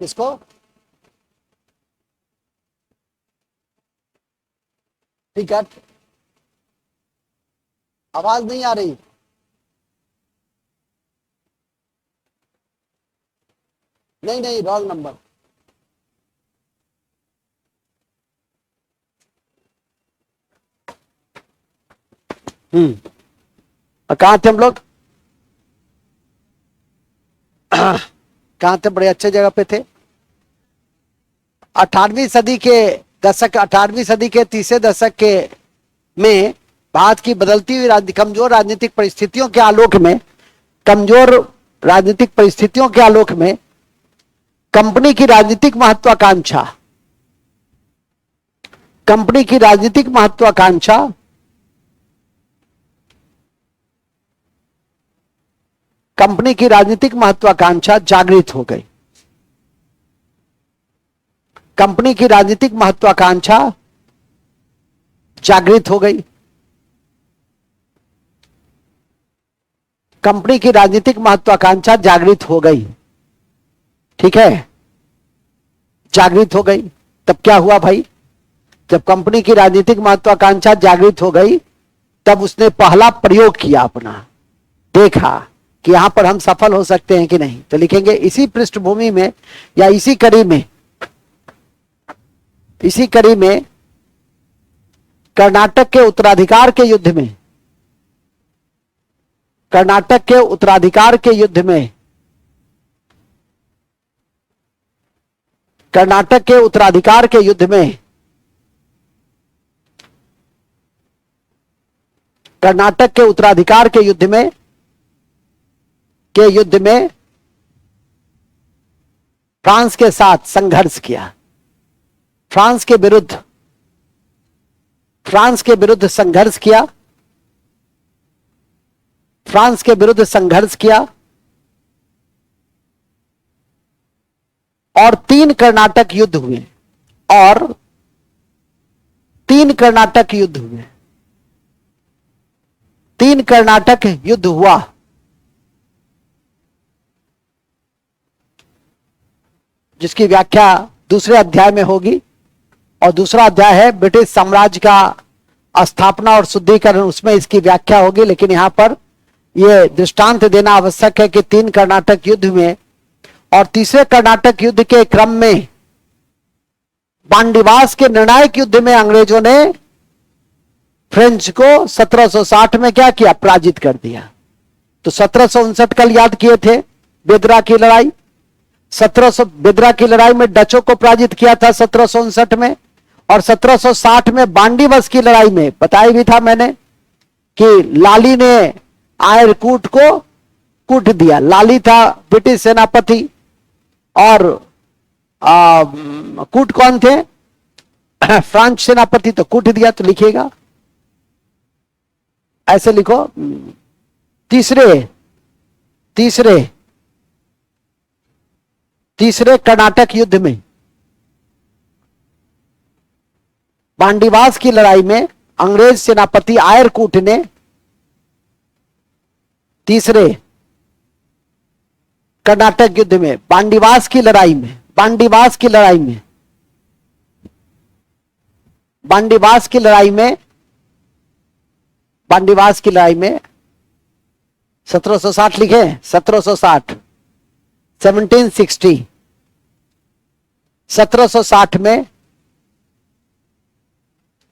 किसको? टिकट? आवाज नहीं आ रही। नहीं नहीं, रॉन्ग नंबर। कहाँ थे हम लोग? कहाँ थे? बड़े अच्छे जगह पे थे। 18वीं सदी के दशक, 18वीं सदी के तीसरे दशक के में भारत की बदलती हुई कमजोर राजनीतिक परिस्थितियों के आलोक में, कमजोर राजनीतिक परिस्थितियों के आलोक में कंपनी की राजनीतिक महत्वाकांक्षा, कंपनी की राजनीतिक महत्वाकांक्षा कंपनी की राजनीतिक महत्वाकांक्षा जागृत हो गई। कंपनी की राजनीतिक महत्वाकांक्षा जागृत हो गई। कंपनी की राजनीतिक महत्वाकांक्षा जागृत हो गई। ठीक है, जागृत हो गई। तब क्या हुआ भाई? जब कंपनी की राजनीतिक महत्वाकांक्षा जागृत हो गई, तब उसने पहला प्रयोग किया अपना, देखा कि यहां पर हम सफल हो सकते हैं कि नहीं। तो लिखेंगे इसी पृष्ठभूमि में या इसी कड़ी में कर्नाटक के उत्तराधिकार के युद्ध में, कर्नाटक के उत्तराधिकार के युद्ध में, कर्नाटक के उत्तराधिकार के युद्ध में, कर्नाटक के उत्तराधिकार के युद्ध में फ्रांस के साथ संघर्ष किया। फ्रांस के विरुद्ध संघर्ष किया। फ्रांस के विरुद्ध संघर्ष किया और 3 कर्नाटक युद्ध हुए, और 3 कर्नाटक युद्ध हुए। 3 कर्नाटक युद्ध हुआ। जिसकी व्याख्या दूसरे अध्याय में होगी। और दूसरा अध्याय है ब्रिटिश साम्राज्य का स्थापना और शुद्धिकरण, उसमें इसकी व्याख्या होगी। लेकिन यहां पर यह दृष्टांत देना आवश्यक है कि 3 कर्नाटक युद्ध में और तीसरे कर्नाटक युद्ध के क्रम में बांडीवास के निर्णायक युद्ध में अंग्रेजों ने फ्रेंच को 1760 में क्या किया, पराजित कर दिया। तो 1759 कल याद किए थे, बेदरा की लड़ाई। 1700 बेदरा की लड़ाई में डचों को पराजित किया था 1759 में। और 1760 में बांडीवस की लड़ाई में बताया भी था मैंने कि लाली ने आयरकूट को कूट दिया। लाली था ब्रिटिश सेनापति और कूट कौन थे, फ्रांस सेनापति, तो कूट दिया। तो लिखिएगा, ऐसे लिखो, तीसरे कर्नाटक युद्ध में बांडीवास की लड़ाई में अंग्रेज सेनापति आयरकूट ने तीसरे कर्नाटक युद्ध में बांडीवास की लड़ाई में 1760 लिखे, 1760 1760 1760 में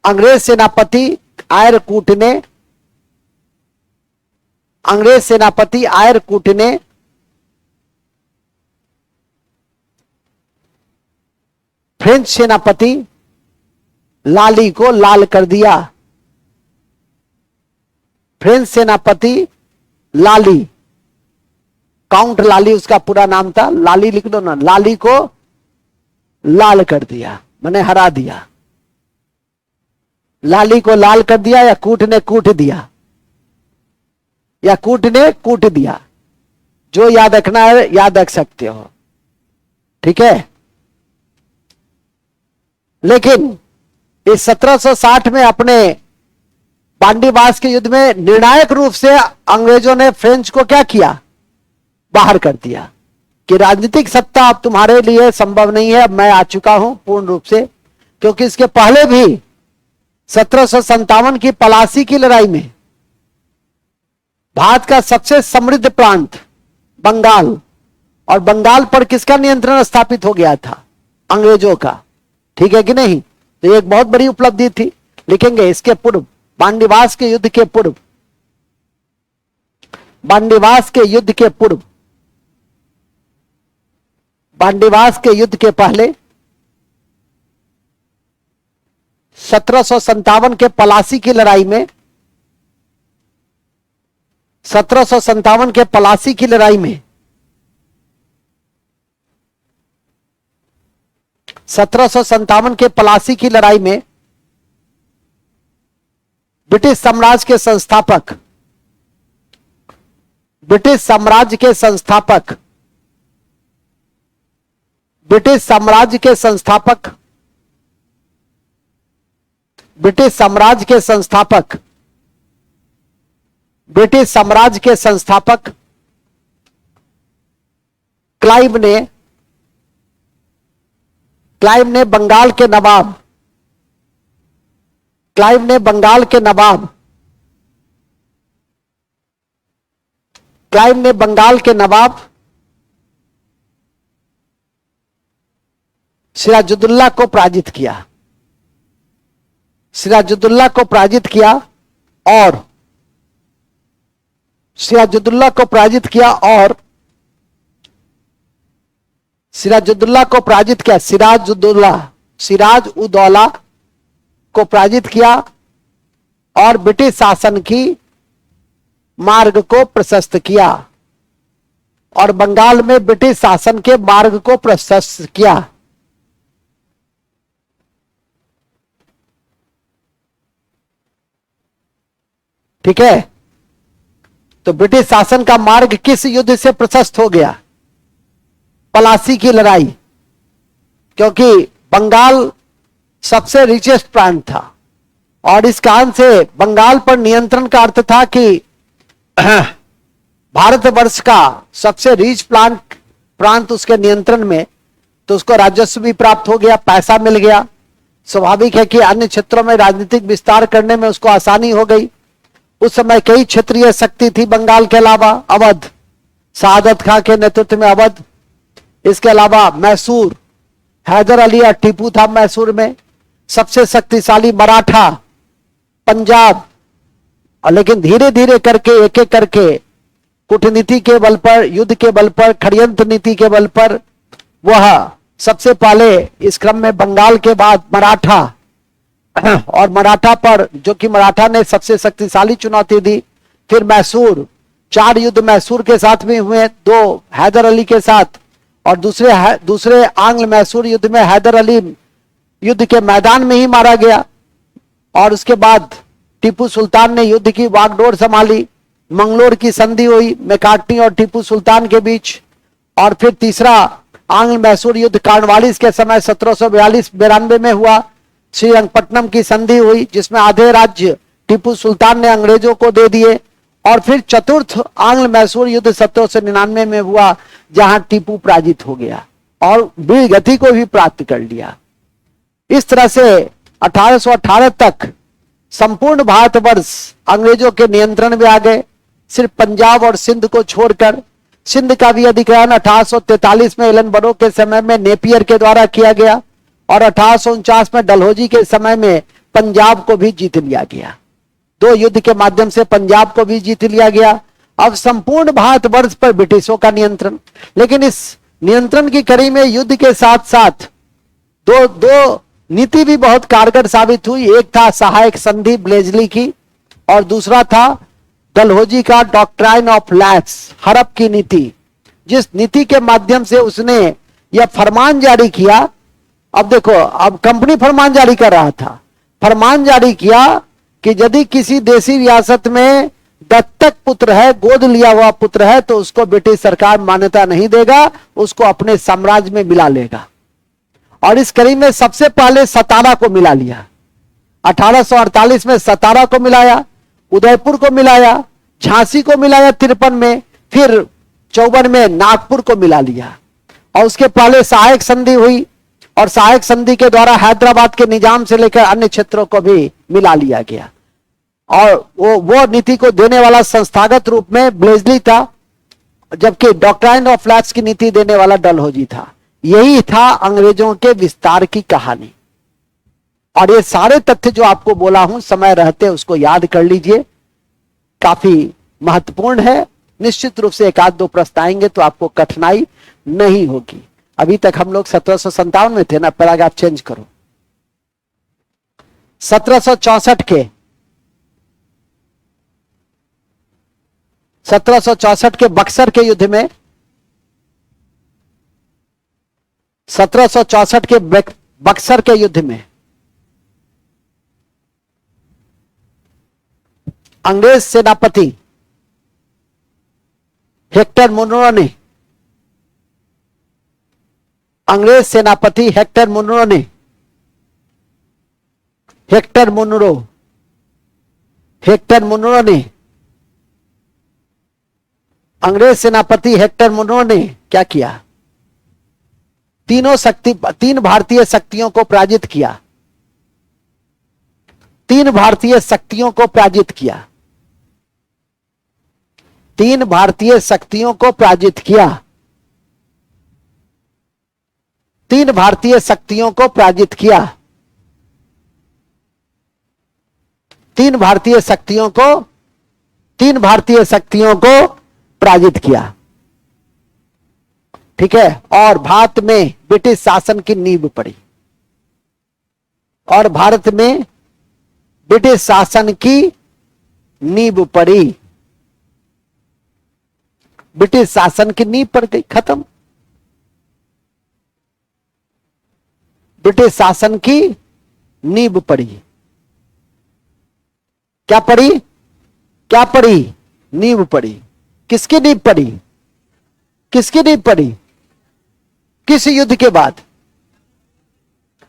अंग्रेज सेनापति आयरकूट ने फ्रेंच सेनापति लाली को लाल कर दिया। फ्रेंच सेनापति लाली, काउंट लाली उसका पूरा नाम था, लाली लिख दो ना, लाली को लाल कर दिया, मैंने हरा दिया। लाली को लाल कर दिया या कूट ने कूट दिया, या कूट ने कूट दिया, जो याद रखना है याद रख सकते हो, ठीक है। लेकिन इस 1760 में अपने बांडीवास के युद्ध में निर्णायक रूप से अंग्रेजों ने फ्रेंच को क्या किया, बाहर कर दिया कि राजनीतिक सत्ता अब तुम्हारे लिए संभव नहीं है, अब मैं आ चुका हूं पूर्ण रूप से। क्योंकि इसके पहले भी 1757 की पलासी की लड़ाई में भारत का सबसे समृद्ध प्रांत बंगाल, और बंगाल पर किसका नियंत्रण स्थापित हो गया था, अंग्रेजों का, ठीक है कि नहीं। तो एक बहुत बड़ी उपलब्धि थी। लिखेंगे इसके पूर्व, बांडीवास के युद्ध के पूर्व, बांडीवास के युद्ध के पूर्व, बांडीवास के युद्ध के पहले 1757 के पलासी की लड़ाई में, 1757 के पलासी की लड़ाई में 1757 के पलासी की लड़ाई में ब्रिटिश साम्राज्य के संस्थापक, ब्रिटिश साम्राज्य के संस्थापक, ब्रिटिश साम्राज्य के संस्थापक, ब्रिटिश साम्राज्य के संस्थापक, ब्रिटिश साम्राज्य के संस्थापक क्लाइव ने बंगाल के नवाब, क्लाइव ने बंगाल के नवाब, क्लाइव ने बंगाल के नवाब सिराजुद्दौला को पराजित किया, सिराजुद्दौला को पराजित किया और सिराजुद्दौला को पराजित किया और सिराजुद्दौला को पराजित किया, सिराज उदौला को पराजित किया और ब्रिटिश शासन की मार्ग को प्रशस्त किया, और बंगाल में ब्रिटिश शासन के मार्ग को प्रशस्त किया। ठीक है, तो ब्रिटिश शासन का मार्ग किस युद्ध से प्रशस्त हो गया? पलासी की लड़ाई, क्योंकि बंगाल सबसे रिचेस्ट प्रांत था और इस कारण से बंगाल पर नियंत्रण का अर्थ था कि भारतवर्ष का सबसे रिच प्रांत उसके नियंत्रण में, तो उसको राजस्व भी प्राप्त हो गया, पैसा मिल गया। स्वाभाविक है कि अन्य क्षेत्रों में राजनीतिक विस्तार करने में उसको आसानी हो गई। उस समय कई क्षेत्रीय शक्ति थी बंगाल के अलावा, अवध, सादत खां के नेतृत्व में अवध, इसके अलावा मैसूर, हैदर अली और टीपू था मैसूर में, सबसे शक्तिशाली मराठा, पंजाब। लेकिन धीरे धीरे करके एक एक करके कूटनीति के बल पर, युद्ध के बल पर, षड्यंत्र नीति के बल पर वह सबसे पहले इस क्रम में बंगाल के बाद मराठा, और मराठा पर जो कि मराठा ने सबसे शक्तिशाली चुनौती दी। फिर मैसूर, 4 युद्ध मैसूर के साथ भी हुए, 2 हैदर अली के साथ, और दूसरे आंग्ल मैसूर युद्ध में हैदर अली युद्ध के मैदान में ही मारा गया। और उसके बाद टीपू सुल्तान ने युद्ध की बागडोर संभाली, मंगलोर की संधि हुई मेकार्टनी और टीपू सुल्तान के बीच। और फिर तीसरा आंग्ल मैसूर युद्ध कार्नवालिस के समय 1742-92 में हुआ, श्रीरंगपट्टनम की संधि हुई जिसमें आधे राज्य टीपू सुल्तान ने अंग्रेजों को दे दिए। और फिर चतुर्थ आंग्ल मैसूर युद्ध 1799 में हुआ, जहां टीपू पराजित हो गया और वीर गति को भी प्राप्त कर लिया। इस तरह से 1818 तक संपूर्ण भारतवर्ष अंग्रेजों के नियंत्रण में आ गए, सिर्फ पंजाब और सिंध को छोड़कर। सिंध का भी अधिग्रहण 1843 में एलन बरो के समय में नेपियर के द्वारा किया गया, और 1849 में डलहौजी के समय में पंजाब को भी जीत लिया गया। 2 युद्ध के माध्यम से पंजाब को भी जीत लिया गया। अब संपूर्ण भारतवर्ष पर ब्रिटिशों का नियंत्रण। लेकिन इस नियंत्रण की कड़ी में युद्ध के साथ साथ दो नीति भी बहुत कारगर साबित हुई। एक था सहायक संधि ब्लेजली की, और दूसरा था डलहौजी का डॉक्ट्राइन ऑफ लैप्स, हड़प की नीति, जिस नीति के माध्यम से उसने यह फरमान जारी किया। अब देखो, अब कंपनी फरमान जारी कर रहा था, फरमान जारी किया कि यदि किसी देशी रियासत में दत्तक पुत्र है, गोद लिया हुआ पुत्र है, तो उसको ब्रिटिश सरकार मान्यता नहीं देगा, उसको अपने साम्राज्य में मिला लेगा। और इस कड़ी में सबसे पहले सतारा को मिला लिया। 1848 में सतारा को मिलाया, उदयपुर को मिलाया, झांसी को मिलाया 53 में, फिर 54 में नागपुर को मिला लिया। और उसके पहले सहायक संधि हुई, और सहायक संधि के द्वारा हैदराबाद के निजाम से लेकर अन्य क्षेत्रों को भी मिला लिया गया। और वो नीति को देने वाला संस्थागत रूप में ब्लेजली था, जबकि डॉक्ट्राइन ऑफ लैप्स की नीति देने वाला डलहौजी था। यही था अंग्रेजों के विस्तार की कहानी। और ये सारे तथ्य जो आपको बोला हूं, समय रहते उसको याद कर लीजिए, काफी महत्वपूर्ण है। निश्चित रूप से 1-2 प्रश्न आएंगे तो आपको कठिनाई नहीं होगी। अभी तक हम लोग 1757 में थे ना, पैराग्राफ चेंज करो। 1764 के बक्सर के युद्ध में, 1764 के बक्सर के युद्ध में अंग्रेज सेनापति हेक्टर मुनरो ने, अंग्रेज सेनापति हेक्टर मुनरो ने, हेक्टर मुनरो ने, अंग्रेज सेनापति हेक्टर मुनरो ने क्या किया? 3 भारतीय शक्तियों को पराजित किया। 3 भारतीय शक्तियों को पराजित किया। 3 भारतीय शक्तियों को पराजित किया। 3 भारतीय शक्तियों को पराजित किया। 3 भारतीय शक्तियों को, 3 भारतीय शक्तियों को पराजित किया। ठीक है। और भारत में ब्रिटिश शासन की नींव पड़ी, और भारत में ब्रिटिश शासन की नींव पड़ी। ब्रिटिश शासन की नींव पड़ गई, खत्म। ब्रिटिश शासन की नींव पड़ी। क्या पड़ी? क्या पड़ी? नींव पड़ी। किसकी नींव पड़ी? किसकी नींव पड़ी? किस युद्ध के बाद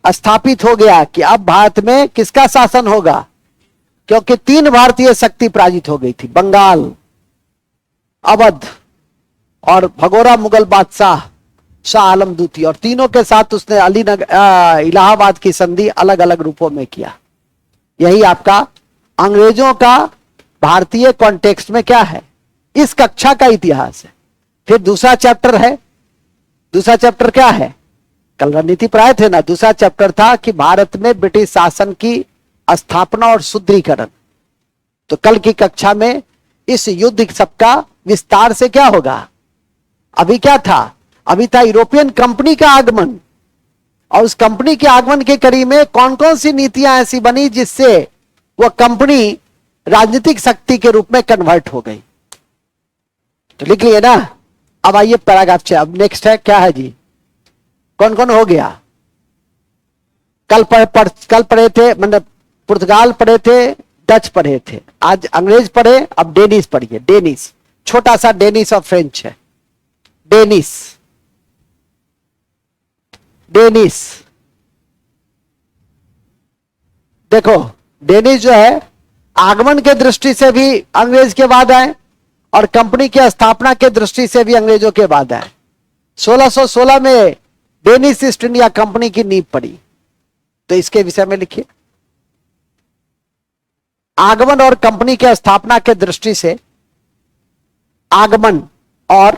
स्थापित हो गया कि अब भारत में किसका शासन होगा? क्योंकि 3 भारतीय शक्ति पराजित हो गई थी, बंगाल, अवध और भगोड़ा मुगल बादशाह शाह आलम द्वितीय, और तीनों के साथ उसने इलाहाबाद की संधि अलग अलग रूपों में किया। यही आपका अंग्रेजों का भारतीय कॉन्टेक्स्ट में क्या है, इस कक्षा का इतिहास है। फिर दूसरा चैप्टर है, दूसरा चैप्टर क्या है, कल रणनीति पढ़ाए थे ना, दूसरा चैप्टर था कि भारत में ब्रिटिश शासन की स्थापना और सुदृढ़ीकरण। तो कल की कक्षा में इस युद्ध सबका विस्तार से क्या होगा। अभी क्या था, अभी था यूरोपियन कंपनी का आगमन, और उस कंपनी के आगमन के कड़ी में कौन कौन सी नीतियां ऐसी बनी जिससे वह कंपनी राजनीतिक शक्ति के रूप में कन्वर्ट हो गई। तो लिख लिए ना। अब आइए पैराग्राफ 6। अब नेक्स्ट है क्या है जी, कौन कौन हो गया। कल पढ़े थे, मतलब पुर्तगाल पढ़े थे, डच पढ़े थे, आज अंग्रेज पढ़े, अब डेनिस पढ़िए। डेनिस, छोटा सा डेनिस और फ्रेंच है। डेनिस, डेनिस देखो, डेनिस जो है आगमन के दृष्टि से भी अंग्रेज के बाद आए और कंपनी की स्थापना के दृष्टि से भी अंग्रेजों के बाद आए। 1616 में डेनिस ईस्ट इंडिया कंपनी की नींव पड़ी। तो इसके विषय में लिखिए, आगमन और कंपनी की स्थापना के दृष्टि से, आगमन और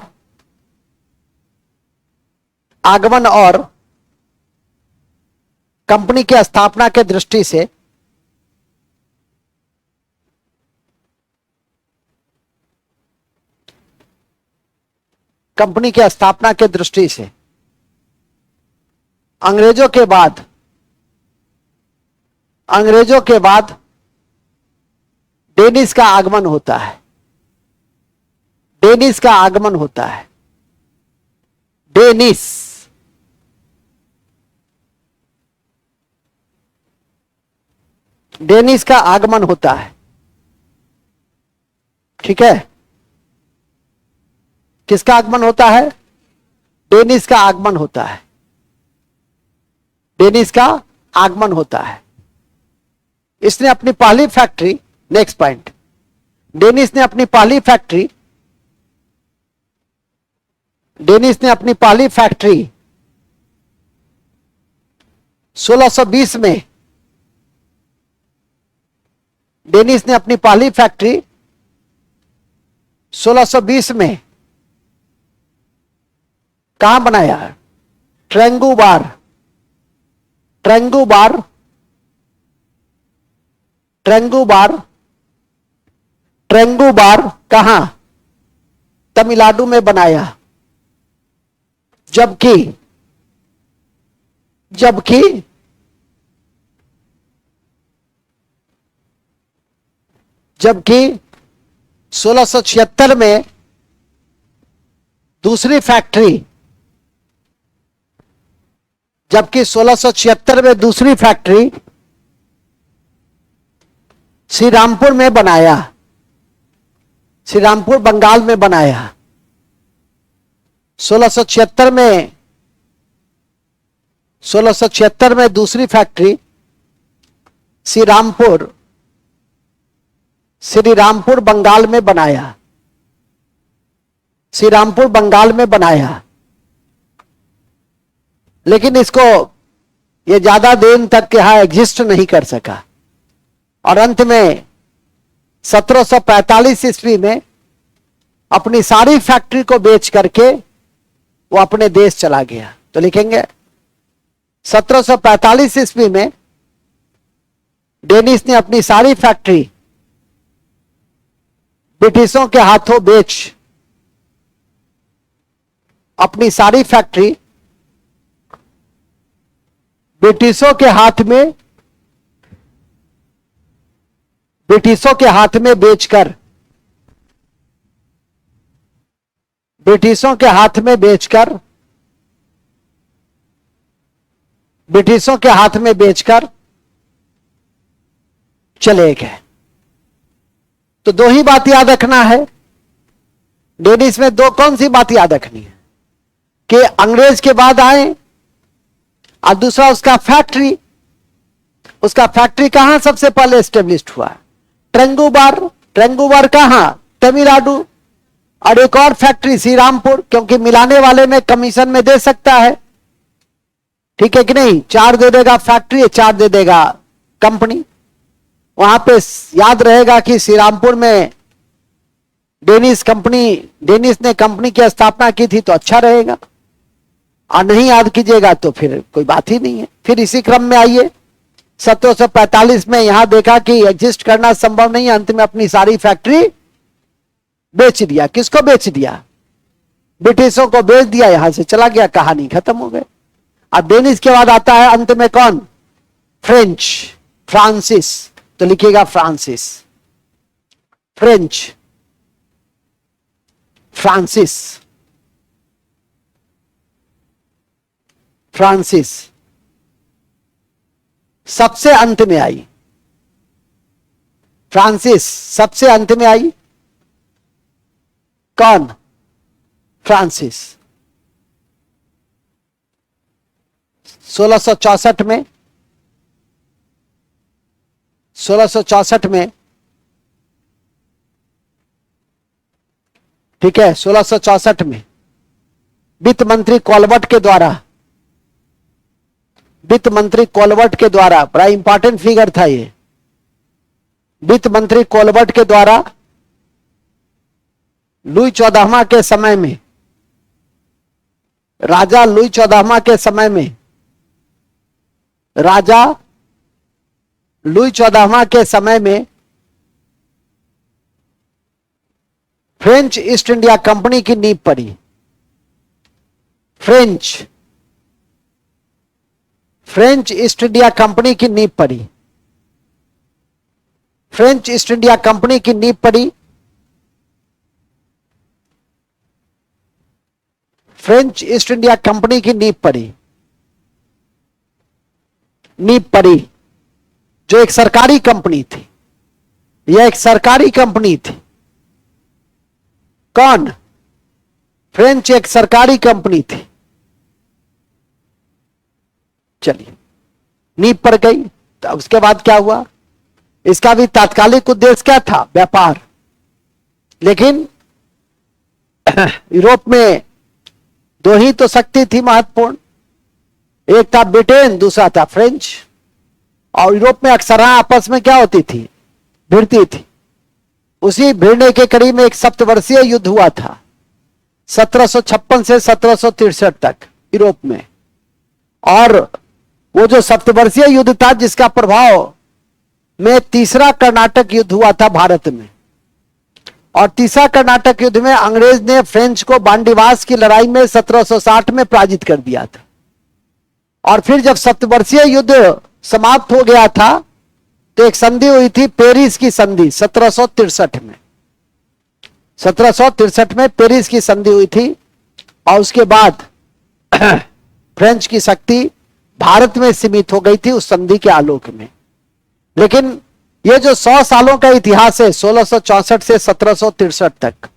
कंपनी की स्थापना के दृष्टि से कंपनी की स्थापना के दृष्टि से अंग्रेजों के बाद डेनिस का आगमन होता है। डेनिस का आगमन होता है। डेनिस का आगमन होता है। ठीक है, किसका आगमन होता है, डेनिस का आगमन होता है। डेनिस का आगमन होता है। इसने अपनी पहली फैक्ट्री, नेक्स्ट पॉइंट, डेनिस ने अपनी पहली फैक्ट्री 1620 में, डेनिस ने अपनी पहली फैक्ट्री 1620 में कहां बनाया, ट्रेंगुबार कहां, तमिलनाडु में बनाया। जबकि 1676 में दूसरी फैक्ट्री, श्री रामपुर में बनाया, श्री रामपुर बंगाल में बनाया। 1676 में दूसरी फैक्ट्री श्री रामपुर बंगाल में बनाया। श्री रामपुर बंगाल में बनाया, लेकिन इसको ये ज्यादा दिन तक यहां एग्जिस्ट नहीं कर सका, और अंत में 1745 ईस्वी में अपनी सारी फैक्ट्री को बेच करके वो अपने देश चला गया। तो लिखेंगे 1745 ईस्वी में डेनिस ने अपनी सारी फैक्ट्री ब्रिटिशों के हाथों बेच, अपनी सारी फैक्ट्री ब्रिटिशों के हाथ में बेचकर, ब्रिटिशों के हाथ में बेचकर चले गए। तो दो ही बात याद रखना है डेनिस में, दो कौन सी बात याद रखनी है कि अंग्रेज के बाद आए, और दूसरा उसका फैक्ट्री कहां सबसे पहले एस्टेब्लिश्ड हुआ, ट्रेंगुबार कहां, तमिलनाडु, और एक और फैक्ट्री श्रीरामपुर, क्योंकि मिलाने वाले में कमीशन में दे सकता है, ठीक है कि नहीं। 4 दे देगा फैक्ट्री, 4 दे देगा कंपनी। वहां पे याद रहेगा कि श्रीरामपुर में डेनिस ने कंपनी की स्थापना की थी, तो अच्छा रहेगा। और नहीं याद कीजिएगा तो फिर कोई बात ही नहीं है। फिर इसी क्रम में आइए 1745 में यहां देखा कि एग्जिस्ट करना संभव नहीं है, अंत में अपनी सारी फैक्ट्री बेच दिया। किसको बेच दिया? ब्रिटिशों को बेच दिया, यहां से चला गया, कहानी खत्म हो गई। अब डेनिस के बाद आता है अंत में कौन? फ्रेंच, फ्रांसिस, तो लिखिएगा फ्रांसिस, फ्रेंच, फ्रांसिस, फ्रांसिस सबसे अंत में आई। फ्रांसिस सबसे अंत में आई। कौन? फ्रांसिस 1664 में, 1664 में, ठीक है, 1664 में वित्त मंत्री कॉलवर्ट के द्वारा, वित्त मंत्री कॉलवर्ट के द्वारा, बड़ा इंपॉर्टेंट फिगर था ये, वित्त मंत्री कॉलवर्ट के द्वारा लुई 14वां के समय में, राजा लुई 14वां के समय में, राजा लुई 14वां के समय में फ्रेंच ईस्ट इंडिया कंपनी की नींव पड़ी। फ्रेंच ईस्ट इंडिया कंपनी की नींव पड़ी। फ्रेंच ईस्ट इंडिया कंपनी की नींव पड़ी। फ्रेंच ईस्ट इंडिया कंपनी की नींव पड़ी, जो एक सरकारी कंपनी थी। यह एक सरकारी कंपनी थी। कौन? फ्रेंच एक सरकारी कंपनी थी। चलिए, नींव पड़ गई। तो उसके बाद क्या हुआ? इसका भी तात्कालिक उद्देश्य क्या था? व्यापार। लेकिन यूरोप में 2 ही तो शक्ति थी महत्वपूर्ण, एक था ब्रिटेन, दूसरा था फ्रेंच। और यूरोप में अक्सर आपस में क्या होती थी? भिड़ती थी। उसी भिड़ने के करीब में एक सप्तवर्षीय युद्ध हुआ था 1756 से 1763 तक यूरोप में। और वो जो सप्तवर्षीय युद्ध था, जिसका प्रभाव में तीसरा कर्नाटक युद्ध हुआ था भारत में। और तीसरा कर्नाटक युद्ध में अंग्रेज ने फ्रेंच को बांडीवास की लड़ाई में 1760 में पराजित कर दिया था। और फिर जब सप्तवर्षीय युद्ध समाप्त हो गया था, तो एक संधि हुई थी, पेरिस की संधि, 1763 में। 1763 में पेरिस की संधि हुई थी। और उसके बाद फ्रेंच की शक्ति भारत में सीमित हो गई थी उस संधि के आलोक में। लेकिन ये जो 100 सालों का इतिहास है, 1664 से 1763 तक,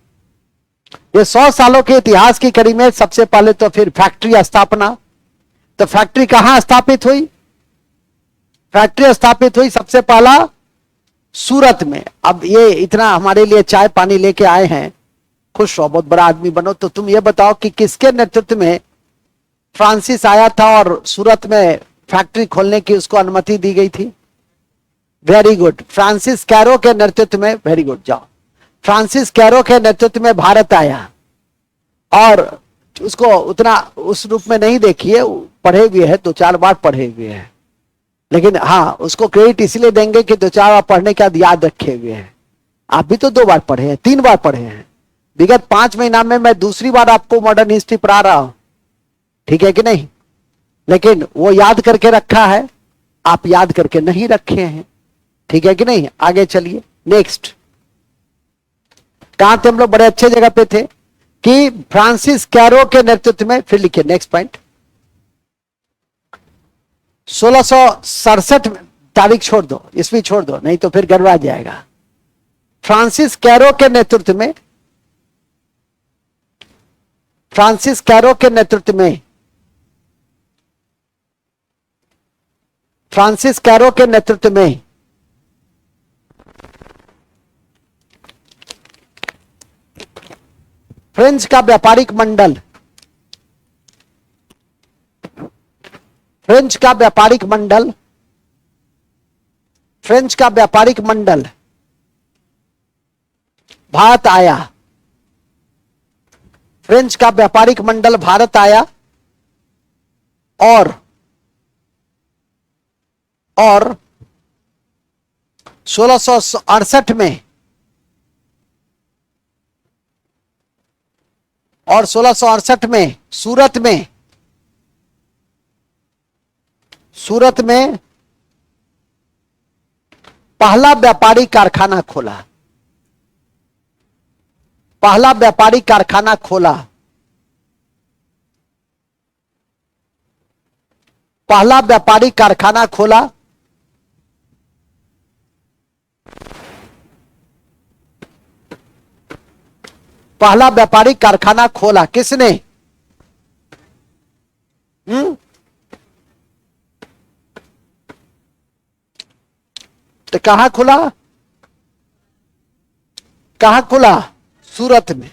ये 100 सालों के इतिहास की कड़ी में सबसे पहले तो फिर फैक्ट्री स्थापना। तो फैक्ट्री कहां स्थापित हुई? फैक्ट्री स्थापित हुई सबसे पहला सूरत में। अब ये इतना हमारे लिए चाय पानी लेके आए हैं, खुश हो, बहुत बड़ा आदमी बनो। तो तुम ये बताओ कि किसके नेतृत्व में फ्रांसिस आया था और सूरत में फैक्ट्री खोलने की उसको अनुमति दी गई थी? वेरी गुड, फ्रांसिस कैरो के नेतृत्व में। वेरी गुड, जाओ। फ्रांसिस कैरो के नेतृत्व में भारत आया। और उसको उतना उस रूप में नहीं देखिए, पढ़े हुए हैं, 2-4 बार पढ़े हुए हैं। लेकिन हाँ, उसको क्रेडिट इसलिए देंगे कि 2-4 बार पढ़ने के बाद याद रखे हुए हैं। आप भी तो 2 बार पढ़े हैं, 3 बार पढ़े हैं। विगत 5 महीना में मैं दूसरी बार आपको मॉडर्न हिस्ट्री पढ़ा रहा हूं, ठीक है कि नहीं? लेकिन वो याद करके रखा है, आप याद करके नहीं रखे हैं, ठीक है कि नहीं? आगे चलिए, नेक्स्ट। कहां थे हम लोग? बड़े अच्छे जगह पे थे कि फ्रांसिस कैरो के नेतृत्व में। फिर लिखिए नेक्स्ट पॉइंट। 1667 में, तारीख छोड़ दो, ईस्वी छोड़ दो, नहीं तो फिर गड़बड़ा जाएगा। फ्रांसिस कैरो के नेतृत्व में, फ्रांसिस कैरो के नेतृत्व में, फ्रांसिस कैरो के नेतृत्व में फ्रेंच का व्यापारिक मंडल, फ्रेंच का व्यापारिक मंडल, फ्रेंच का व्यापारिक मंडल भारत आया, फ्रेंच का व्यापारिक मंडल भारत आया और 1668 में, और 1668 में सूरत में पहला व्यापारी कारखाना खोला, पहला व्यापारी कारखाना खोला, पहला व्यापारी कारखाना खोला, पहला व्यापारी कारखाना खोला किसने? तो कहां खुला? कहां खुला? सूरत में।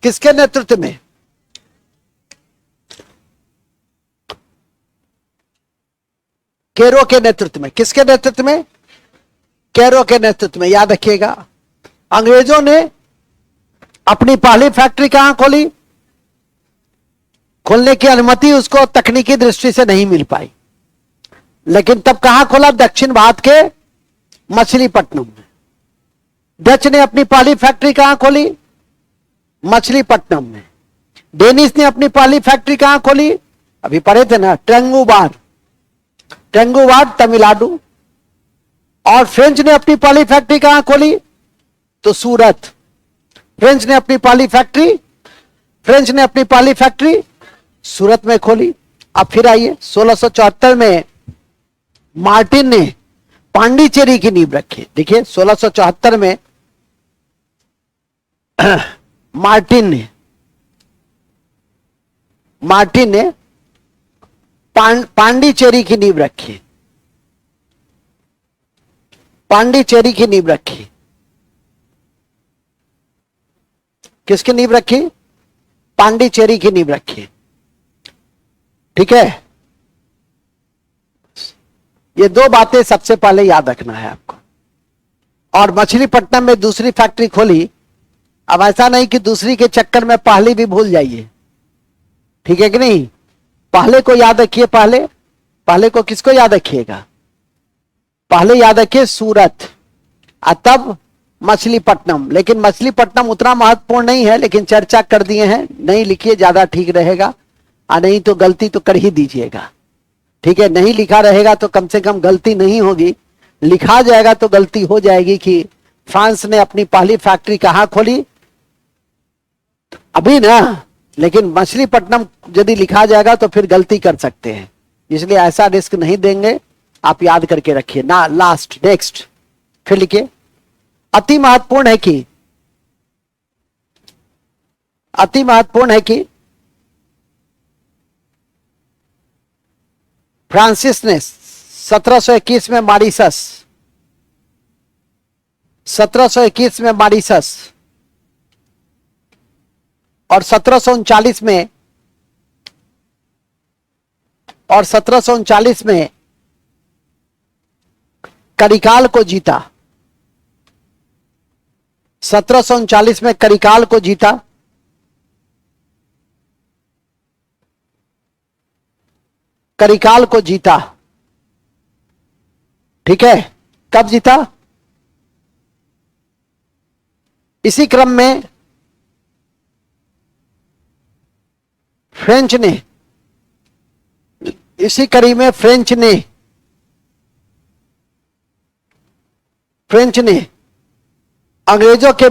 किसके नेतृत्व में? कैरो के नेतृत्व में। किसके नेतृत्व में? कैरो के नेतृत्व में। याद रखिएगा, अंग्रेजों ने अपनी पहली फैक्ट्री कहां खोली? खोलने की अनुमति उसको तकनीकी दृष्टि से नहीं मिल पाई, लेकिन तब कहां खोला? दक्षिण भारत के मछलीपट्टनम में। डच ने अपनी पहली फैक्ट्री कहां खोली? मछलीपट्टनम में। डेनिस ने अपनी पहली फैक्ट्री कहां खोली? अभी पढ़े थे ना, टेंगुबार, टेंगुबार तमिलनाडु। और फ्रेंच ने अपनी पहली फैक्ट्री कहां खोली? तो सूरत। फ्रेंच ने अपनी पहली फैक्ट्री सूरत में खोली। अब फिर आइए, 1674 में मार्टिन ने पांडिचेरी की नींव रखी। देखिए 1674 में मार्टिन ने पांडिचेरी की नींव रखी, पांडिचेरी की नींव रखी। किसकी नींव रखी? पांडिचेरी की नींव रखी। ठीक है, ये दो बातें सबसे पहले याद रखना है आपको। और मछलीपट्टनम में दूसरी फैक्ट्री खोली। अब ऐसा नहीं कि दूसरी के चक्कर में पहली भी भूल जाइए, ठीक है कि नहीं? पहले को याद रखिए। पहले को किसको याद रखिएगा? पहले याद रखिए सूरत, तब मछलीपट्टनम। लेकिन मछलीपट्टनम उतना महत्वपूर्ण नहीं है, लेकिन चर्चा कर दिए हैं, नहीं लिखिए, ज्यादा ठीक रहेगा। नहीं तो गलती तो कर ही दीजिएगा, ठीक है? नहीं लिखा रहेगा तो कम से कम गलती नहीं होगी, लिखा जाएगा तो गलती हो जाएगी कि फ्रांस ने अपनी पहली फैक्ट्री कहां खोली? अभी ना, लेकिन मछलीपट्टनम यदि लिखा जाएगा तो फिर गलती कर सकते हैं, इसलिए ऐसा रिस्क नहीं देंगे। आप याद करके रखिए ना। लास्ट, नेक्स्ट, फिर लिखिए। अति महत्वपूर्ण है कि फ्रांसिस ने 1721 में मॉरिशस, 1721 में मॉरिशस और 1739 में, और 1739 में करिकाल को जीता। 1739 में करिकाल को जीता। करिकाल को जीता, ठीक है? कब जीता? इसी क्रम में फ्रेंच ने, इसी कड़ी में फ्रेंच ने अंग्रेजों के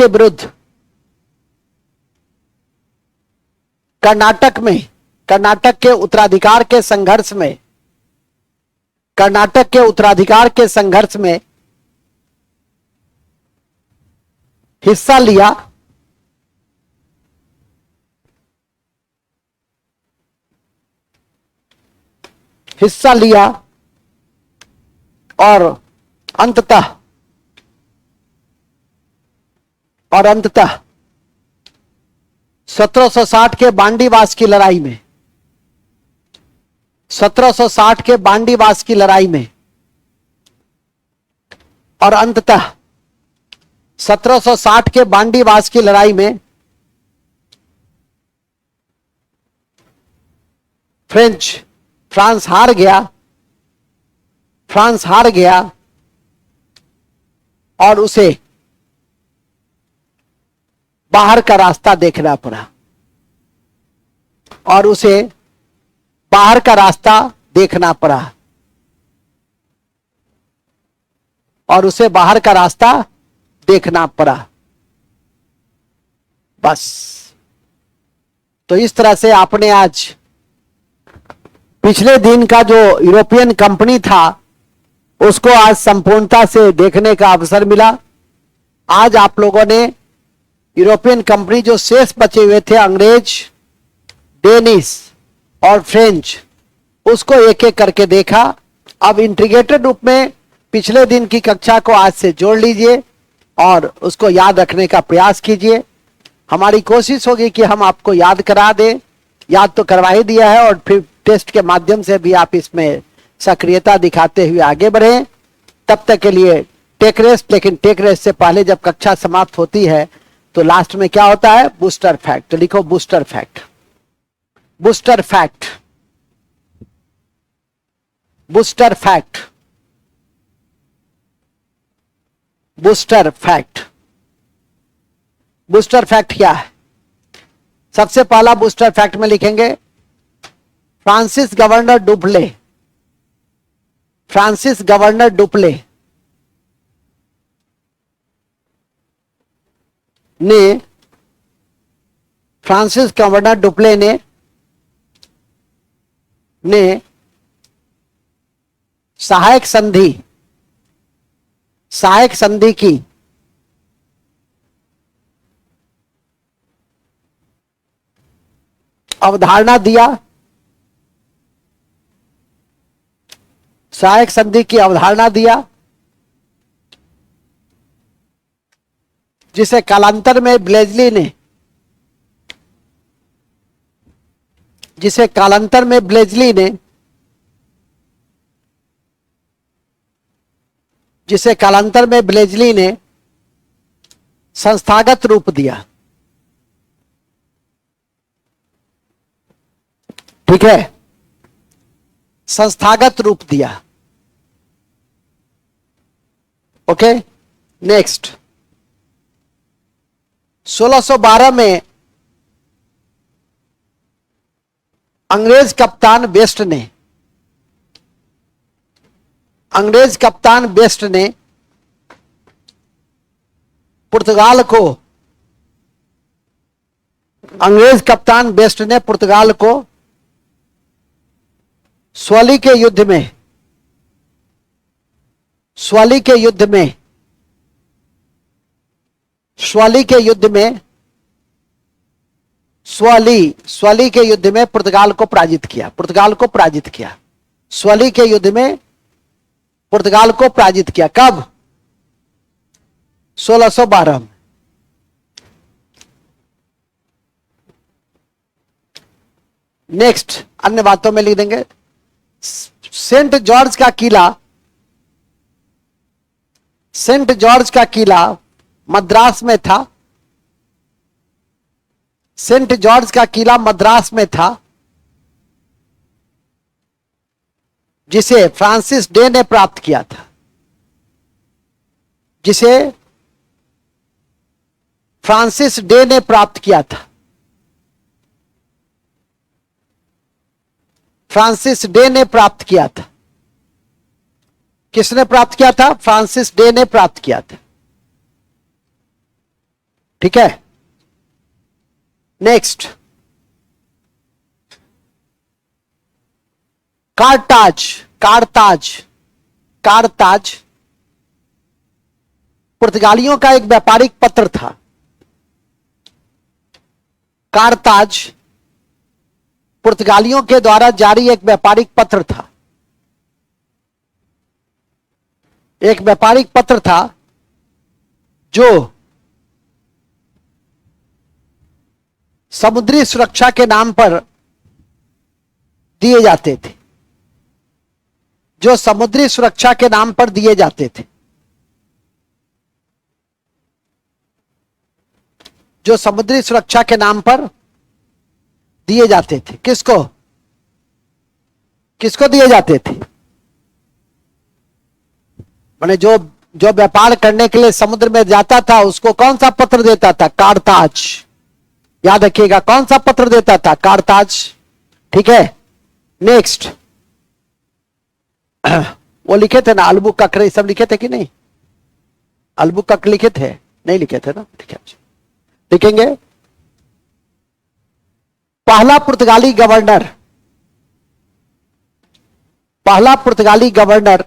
विरुद्ध कर्नाटक में, कर्नाटक के उत्तराधिकार के संघर्ष में हिस्सा लिया। और अंततः और अंततः 1760 के बांडीवास की लड़ाई में, 1760 के बांडीवास की लड़ाई में और अंततः 1760 के बांडीवास की लड़ाई में फ्रांस हार गया, फ्रांस हार गया और उसे बाहर का रास्ता देखना पड़ा, और उसे बाहर का रास्ता देखना पड़ा, और उसे बाहर का रास्ता देखना पड़ा। बस तो इस तरह से आपने आज पिछले दिन का जो यूरोपियन कंपनी था उसको आज संपूर्णता से देखने का अवसर मिला। आज आप लोगों ने यूरोपियन कंपनी जो शेष बचे हुए थे, अंग्रेज, डेनिश और फ्रेंच, उसको एक एक करके देखा। अब इंटीग्रेटेड रूप में पिछले दिन की कक्षा को आज से जोड़ लीजिए और उसको याद रखने का प्रयास कीजिए। हमारी कोशिश होगी कि हम आपको याद करा दें, याद तो करवा ही दिया है, और फिर टेस्ट के माध्यम से भी आप इसमें सक्रियता दिखाते हुए आगे बढ़ें। तब तक के लिए टेक रेस्ट, लेकिन टेक रेस्ट से पहले जब कक्षा समाप्त होती है तो लास्ट में क्या होता है? Booster fact. तो लिखो booster fact, booster fact, booster fact, booster fact. Booster fact क्या है? सबसे पहला बूस्टर फैक्ट में लिखेंगे Francis governor Dupleix, Francis governor Dupleix ने, फ्रांसिस गवर्नर डुप्ले ने सहायक संधि, सहायक संधि की अवधारणा दिया, सहायक संधि की अवधारणा दिया, जिसे कालांतर में ब्लेजली ने, जिसे कालांतर में ब्लेजली ने, जिसे कालांतर में ब्लेजली ने संस्थागत रूप दिया। ठीक है, संस्थागत रूप दिया। ओके, नेक्स्ट 1612 में अंग्रेज कप्तान बेस्ट ने, अंग्रेज कप्तान बेस्ट ने पुर्तगाल को, अंग्रेज कप्तान बेस्ट ने पुर्तगाल को स्वली के युद्ध में, स्वली के युद्ध में, स्वली के युद्ध में, स्वली के युद्ध में पुर्तगाल को पराजित किया, पुर्तगाल को पराजित किया। स्वली के युद्ध में पुर्तगाल को पराजित किया। कब? 1612 में। नेक्स्ट अन्य बातों में लिख देंगे सेंट जॉर्ज का किला, सेंट जॉर्ज का किला मद्रास में था, सेंट जॉर्ज का किला मद्रास में था, जिसे फ्रांसिस डे ने प्राप्त किया था, जिसे फ्रांसिस डे ने प्राप्त किया था, फ्रांसिस डे ने प्राप्त किया था। किसने प्राप्त किया था? फ्रांसिस डे ने प्राप्त किया था। ठीक है, नेक्स्ट कारताज, कारताज, कारताज पुर्तगालियों का एक व्यापारिक पत्र था। कारताज पुर्तगालियों के द्वारा जारी एक व्यापारिक पत्र था, एक व्यापारिक पत्र था जो समुद्री सुरक्षा के नाम पर दिए जाते थे, जो समुद्री सुरक्षा के नाम पर दिए जाते थे, जो समुद्री सुरक्षा के नाम पर दिए जाते थे, किसको किसको दिए जाते थे? माने जो जो व्यापार करने के लिए समुद्र में जाता था उसको कौन सा पत्र देता था? कारताज। याद रखिएगा, कौन सा पत्र देता था? कारताज। ठीक है, नेक्स्ट। वो लिखे थे ना, अलबुक ककरे सब लिखे थे कि नहीं? अलबुक कक लिखे थे? नहीं लिखे थे ना? ठीक है, लिखेंगे। पहला पुर्तगाली गवर्नर, पहला पुर्तगाली गवर्नर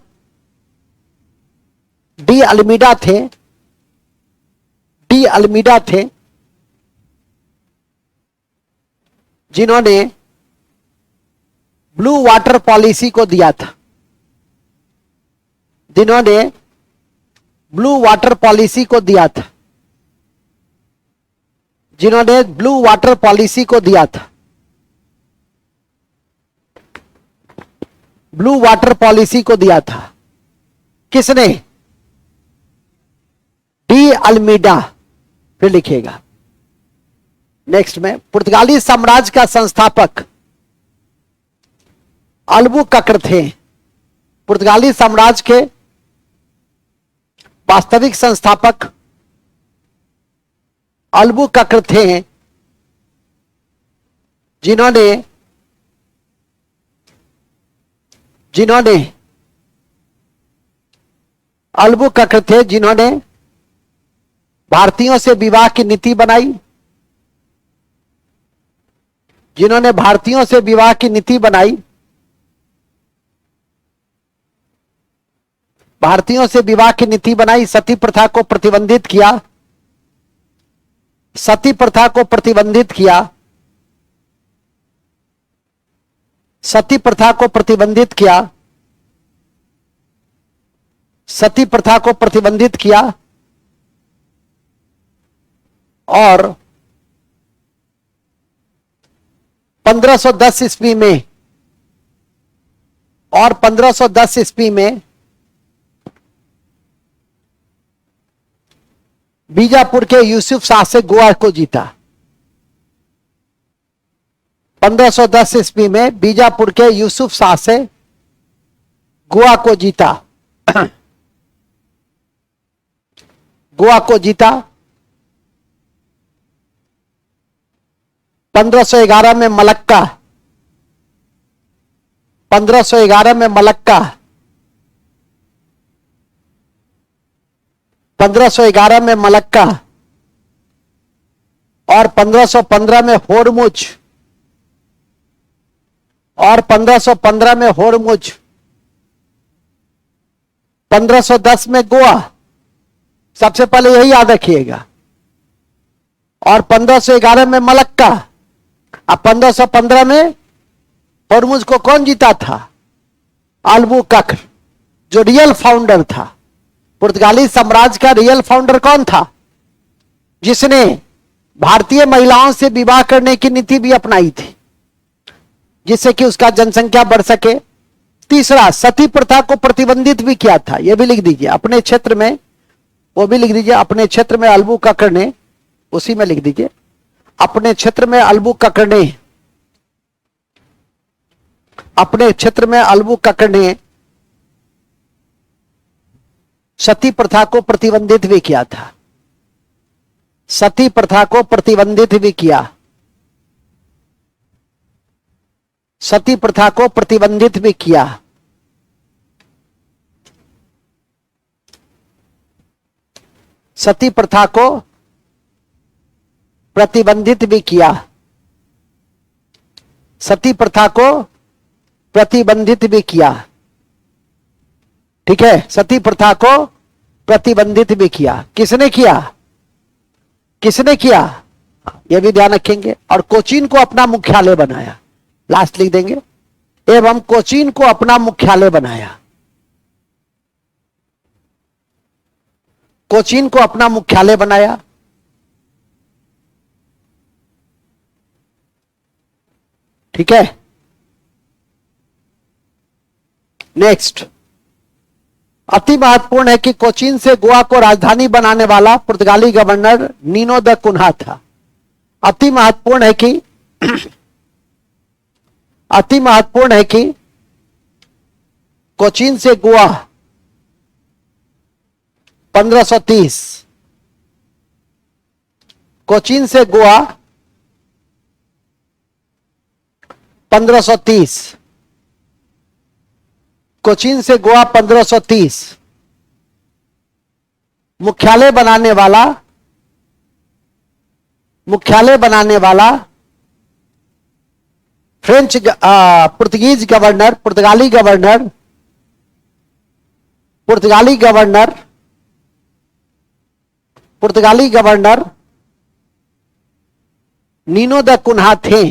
डी अल्मीडा थे। डी अल्मीडा थे जिन्होंने ब्लू वाटर पॉलिसी को दिया था, जिन्होंने ब्लू वाटर पॉलिसी को दिया था, जिन्होंने ब्लू वाटर पॉलिसी को दिया था, ब्लू वाटर पॉलिसी को दिया था। किसने? De Almeida. फिर लिखिएगा नेक्स्ट में, पुर्तगाली साम्राज्य का संस्थापक अल्बुकर्क थे। पुर्तगाली साम्राज्य के वास्तविक संस्थापक अल्बुकर्क थे, जिन्होंने जिन्होंने अल्बुकर्क थे जिन्होंने भारतीयों से विवाह की नीति बनाई, जिन्होंने भारतीयों से विवाह की नीति बनाई, भारतीयों से विवाह की नीति बनाई, सती प्रथा को प्रतिबंधित किया, सती प्रथा को प्रतिबंधित किया, सती प्रथा को प्रतिबंधित किया, सती प्रथा को प्रतिबंधित किया, और 1510 ईस्वी में, और 1510 ईस्वी में बीजापुर के यूसुफ शाह से गोवा को जीता। 1510 ईस्वी में बीजापुर के यूसुफ शाह से गोवा को जीता। गोवा को जीता। 1511 में मलक्का, 1511 में मलक्का, 1511 में मलक्का, और 1515 में होरमुज, और 1515 में होरमुज, 1510 में गोवा। सबसे पहले यही याद रखिएगा। और 1511 में मलक्का। अब 1515 में होरमुज को कौन जीता था? अल्बुकर्क, जो रियल फाउंडर था। पुर्तगाली साम्राज्य का रियल फाउंडर कौन था? जिसने भारतीय महिलाओं से विवाह करने की नीति भी अपनाई थी, जिससे कि उसका जनसंख्या बढ़ सके। तीसरा, सती प्रथा को प्रतिबंधित भी किया था। यह भी लिख दीजिए अपने क्षेत्र में, वो भी लिख दीजिए अपने क्षेत्र में अल्बुकर्क ने, उसी में लिख दीजिए अपने क्षेत्र में अल्बुकर्क ने, अपने क्षेत्र में अल्बुकर्क ने सती प्रथा को प्रतिबंधित भी किया था। सती प्रथा को प्रतिबंधित भी किया, सती प्रथा को प्रतिबंधित भी किया। सती प्रथा को प्रतिबंधित भी किया, सती प्रथा को प्रतिबंधित भी किया। ठीक है, सती प्रथा को प्रतिबंधित भी किया। किसने किया? किसने किया? यह भी ध्यान रखेंगे। और कोचीन को अपना मुख्यालय बनाया। लास्ट लिख देंगे, एवं कोचीन को अपना मुख्यालय बनाया। कोचीन को अपना मुख्यालय बनाया। ठीक है। नेक्स्ट, अति महत्वपूर्ण है कि कोचीन से गोवा को राजधानी बनाने वाला पुर्तगाली गवर्नर नीनो द कुन्हा था। अति महत्वपूर्ण है कि अति महत्वपूर्ण है कि कोचीन से गोवा 1530, कोचीन से गोवा 1530, कोचीन से गोवा 1530 मुख्यालय बनाने वाला फ्रेंच पुर्तगाली गवर्नर नीनो द कुन्हा थे।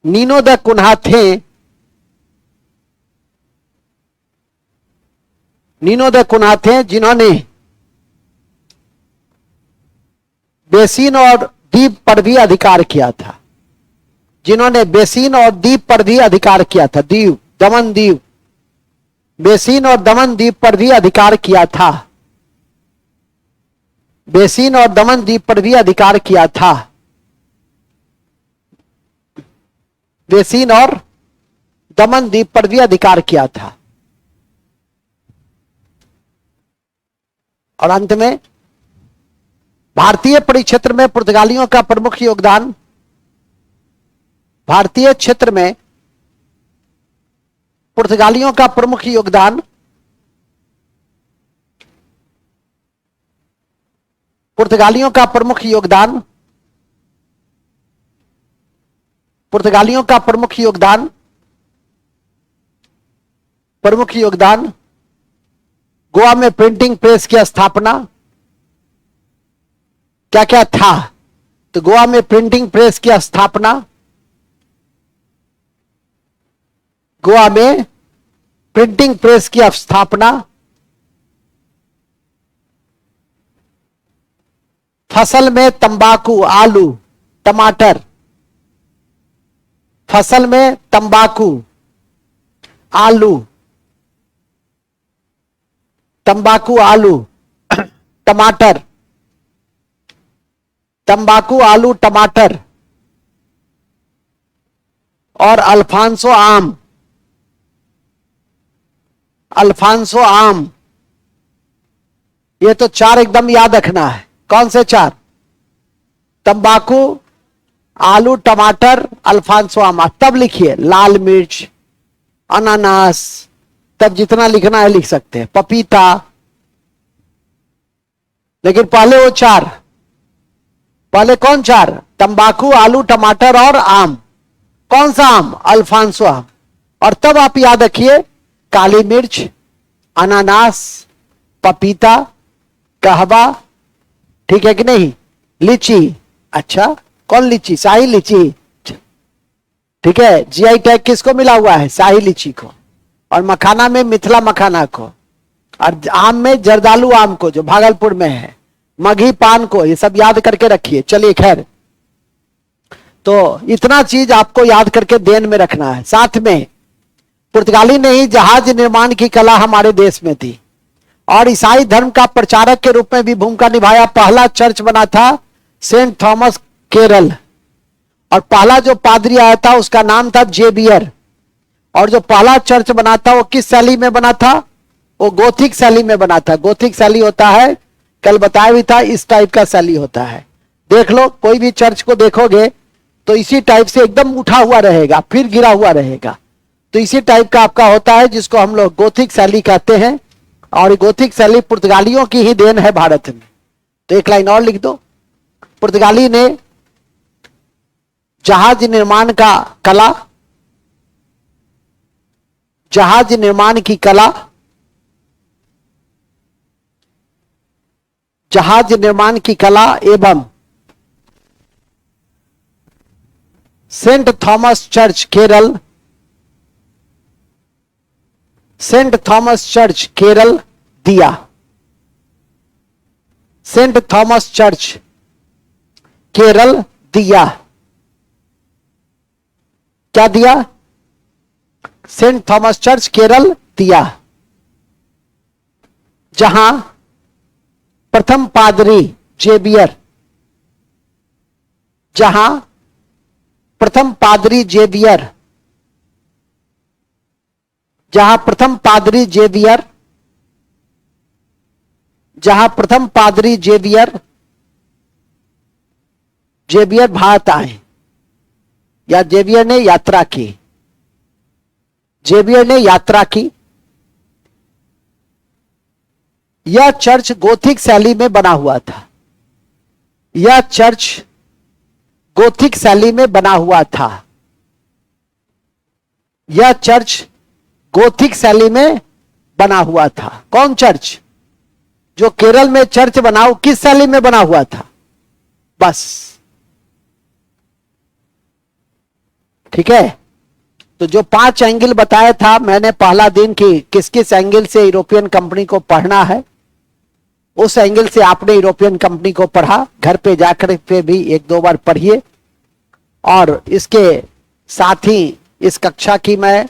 नीनो द कुन्हा थे जिन्होंने बेसिन और द्वीप पर भी अधिकार किया था। जिन्होंने बेसिन और द्वीप पर भी अधिकार किया था। द्वीप, दमन द्वीप, बेसिन और दमन द्वीप पर भी अधिकार किया था। बेसिन और दमन द्वीप पर भी अधिकार किया था। बेसिन और दमन द्वीप पर भी अधिकार किया था। और अंत में भारतीय परिक्षेत्र में पुर्तगालियों का प्रमुख योगदान, भारतीय क्षेत्र में पुर्तगालियों का प्रमुख योगदान, पुर्तगालियों का प्रमुख योगदान, पुर्तगालियों का प्रमुख योगदान, प्रमुख योगदान गोवा में प्रिंटिंग प्रेस की स्थापना। क्या क्या था? तो गोवा में प्रिंटिंग प्रेस की स्थापना, गोवा में प्रिंटिंग प्रेस की स्थापना, फसल में तंबाकू, आलू, टमाटर, फसल में तंबाकू, आलू, तंबाकू, आलू, टमाटर, तंबाकू, आलू, टमाटर और अल्फांसो आम। अल्फांसो आम, ये तो चार एकदम याद रखना है। कौन से चार? तंबाकू, आलू, टमाटर, अल्फांसो आम। तब लिखिए लाल मिर्च, अनानास, तब जितना लिखना है लिख सकते हैं, पपीता। लेकिन पहले वो चार, पहले कौन चार? तंबाकू, आलू, टमाटर और आम। कौन सा आम? अल्फांसो आम। और तब आप याद रखिए काली मिर्च, अनानास, पपीता, कहवा, ठीक है कि नहीं? लीची, अच्छा कौन लीची? शाही लीची, ठीक है। जीआई टैग किसको मिला हुआ है? शाही लीची को। और मखाना में मिथिला मखाना को, और आम में जर्दालू आम को जो भागलपुर में है, मघी पान को। ये सब याद करके रखिए। चलिए खैर, तो इतना चीज आपको याद करके देन में रखना है। साथ में पुर्तगाली ने ही जहाज निर्माण की कला हमारे देश में थी और ईसाई धर्म का प्रचारक के रूप में भी भूमिका निभाया। पहला चर्च बना था सेंट थॉमस केरल, और पहला जो पादरी आया था उसका नाम था जेबियर। और जो पहला चर्च बना था वो किस शैली में बना था? वो गोथिक शैली में बना था। गोथिक शैली होता है, कल बताया भी था, इस टाइप का शैली होता है। देख लो, कोई भी चर्च को देखोगे तो इसी टाइप से एकदम उठा हुआ रहेगा, फिर गिरा हुआ रहेगा। तो इसी टाइप का आपका होता है, जिसको हम लोग गोथिक शैली कहते हैं। और गोथिक शैली पुर्तगालियों की ही देन है भारत में। तो एक लाइन और लिख दो। पुर्तगाली ने जहाज निर्माण का कला, जहाज निर्माण की कला, जहाज निर्माण की कला एवं Saint Thomas church Kerala, Saint Thomas church Kerala दिया। सेंट थॉमस चर्च केरल दिया। क्या दिया? सेंट थॉमस चर्च केरल दिया, जहां प्रथम पादरी जेवियर, जहां प्रथम पादरी जेवियर, जहां प्रथम पादरी जेवियर, जहां प्रथम पादरी जेवियर जेवियर भारत आए, या जेवियर ने यात्रा की, जेवियर ने यात्रा की। यह चर्च गोथिक शैली में बना हुआ था, यह चर्च गोथिक शैली में बना हुआ था, यह चर्च गोथिक शैली में बना हुआ था। कौन चर्च? जो केरल में चर्च बना, किस शैली में बना हुआ था? बस, ठीक है। तो जो 5 एंगल बताया था मैंने पहला दिन की, किस किस एंगल से यूरोपियन कंपनी को पढ़ना है, उस एंगल से आपने यूरोपियन कंपनी को पढ़ा। घर पे जाकर पे भी 1-2 बार पढ़िए। और इसके साथ ही इस कक्षा की मैं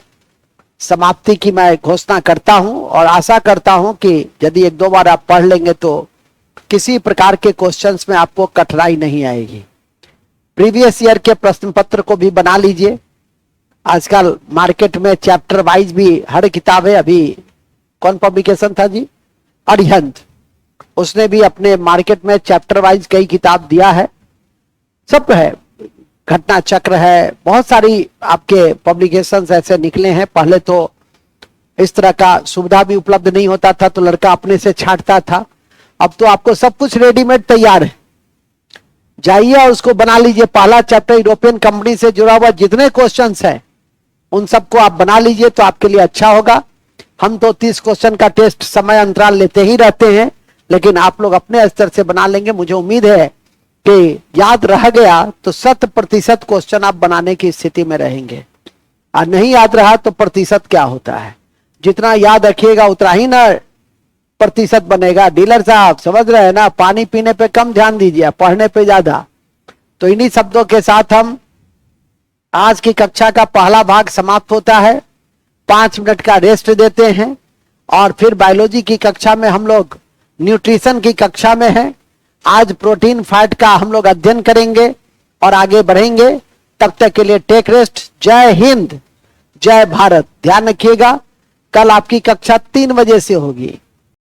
समाप्ति की मैं घोषणा करता हूं, और आशा करता हूं कि यदि 1-2 बार आप पढ़ लेंगे तो किसी प्रकार के क्वेश्चंस में आपको कठिनाई नहीं आएगी। प्रीवियस ईयर के प्रश्न पत्र को भी बना लीजिए। आजकल मार्केट में चैप्टर वाइज भी हर किताब है। अभी कौन पब्लिकेशन था जी? अरिहंत, उसने भी अपने मार्केट में चैप्टर वाइज कई किताब दिया है, सब है। घटना चक्र है, बहुत सारी आपके पब्लिकेशंस ऐसे निकले हैं। पहले तो इस तरह का सुविधा भी उपलब्ध नहीं होता था, तो लड़का अपने से छांटता था। अब तो आपको सब कुछ रेडीमेड तैयार है, जाइए और उसको बना लीजिए। पहला चैप्टर यूरोपियन कंपनी से जुड़ा हुआ जितने क्वेश्चंस हैं उन सबको आप बना लीजिए, तो आपके लिए अच्छा होगा। हम तो 30 क्वेश्चन का टेस्ट समय अंतराल लेते ही रहते हैं, लेकिन आप लोग अपने स्तर से बना लेंगे। मुझे उम्मीद है कि याद रह गया तो 100% क्वेश्चन आप बनाने की स्थिति में रहेंगे, और नहीं याद रहा तो प्रतिशत क्या होता है, जितना याद रखिएगा उतना ही ना प्रतिशत बनेगा। डीलर साहब समझ रहे हैं ना, पानी पीने पे कम ध्यान दीजिए, पढ़ने पे ज्यादा। तो इन्हीं शब्दों के साथ हम आज की कक्षा का पहला भाग समाप्त होता है। 5 मिनट का रेस्ट देते हैं, और फिर बायोलॉजी की कक्षा में हम लोग न्यूट्रिशन की कक्षा में हैं। आज प्रोटीन फैट का हम लोग अध्ययन करेंगे और आगे बढ़ेंगे। तब तक के लिए टेक रेस्ट। जय हिंद, जय भारत। ध्यान रखिएगा, कल आपकी कक्षा 3 बजे से होगी।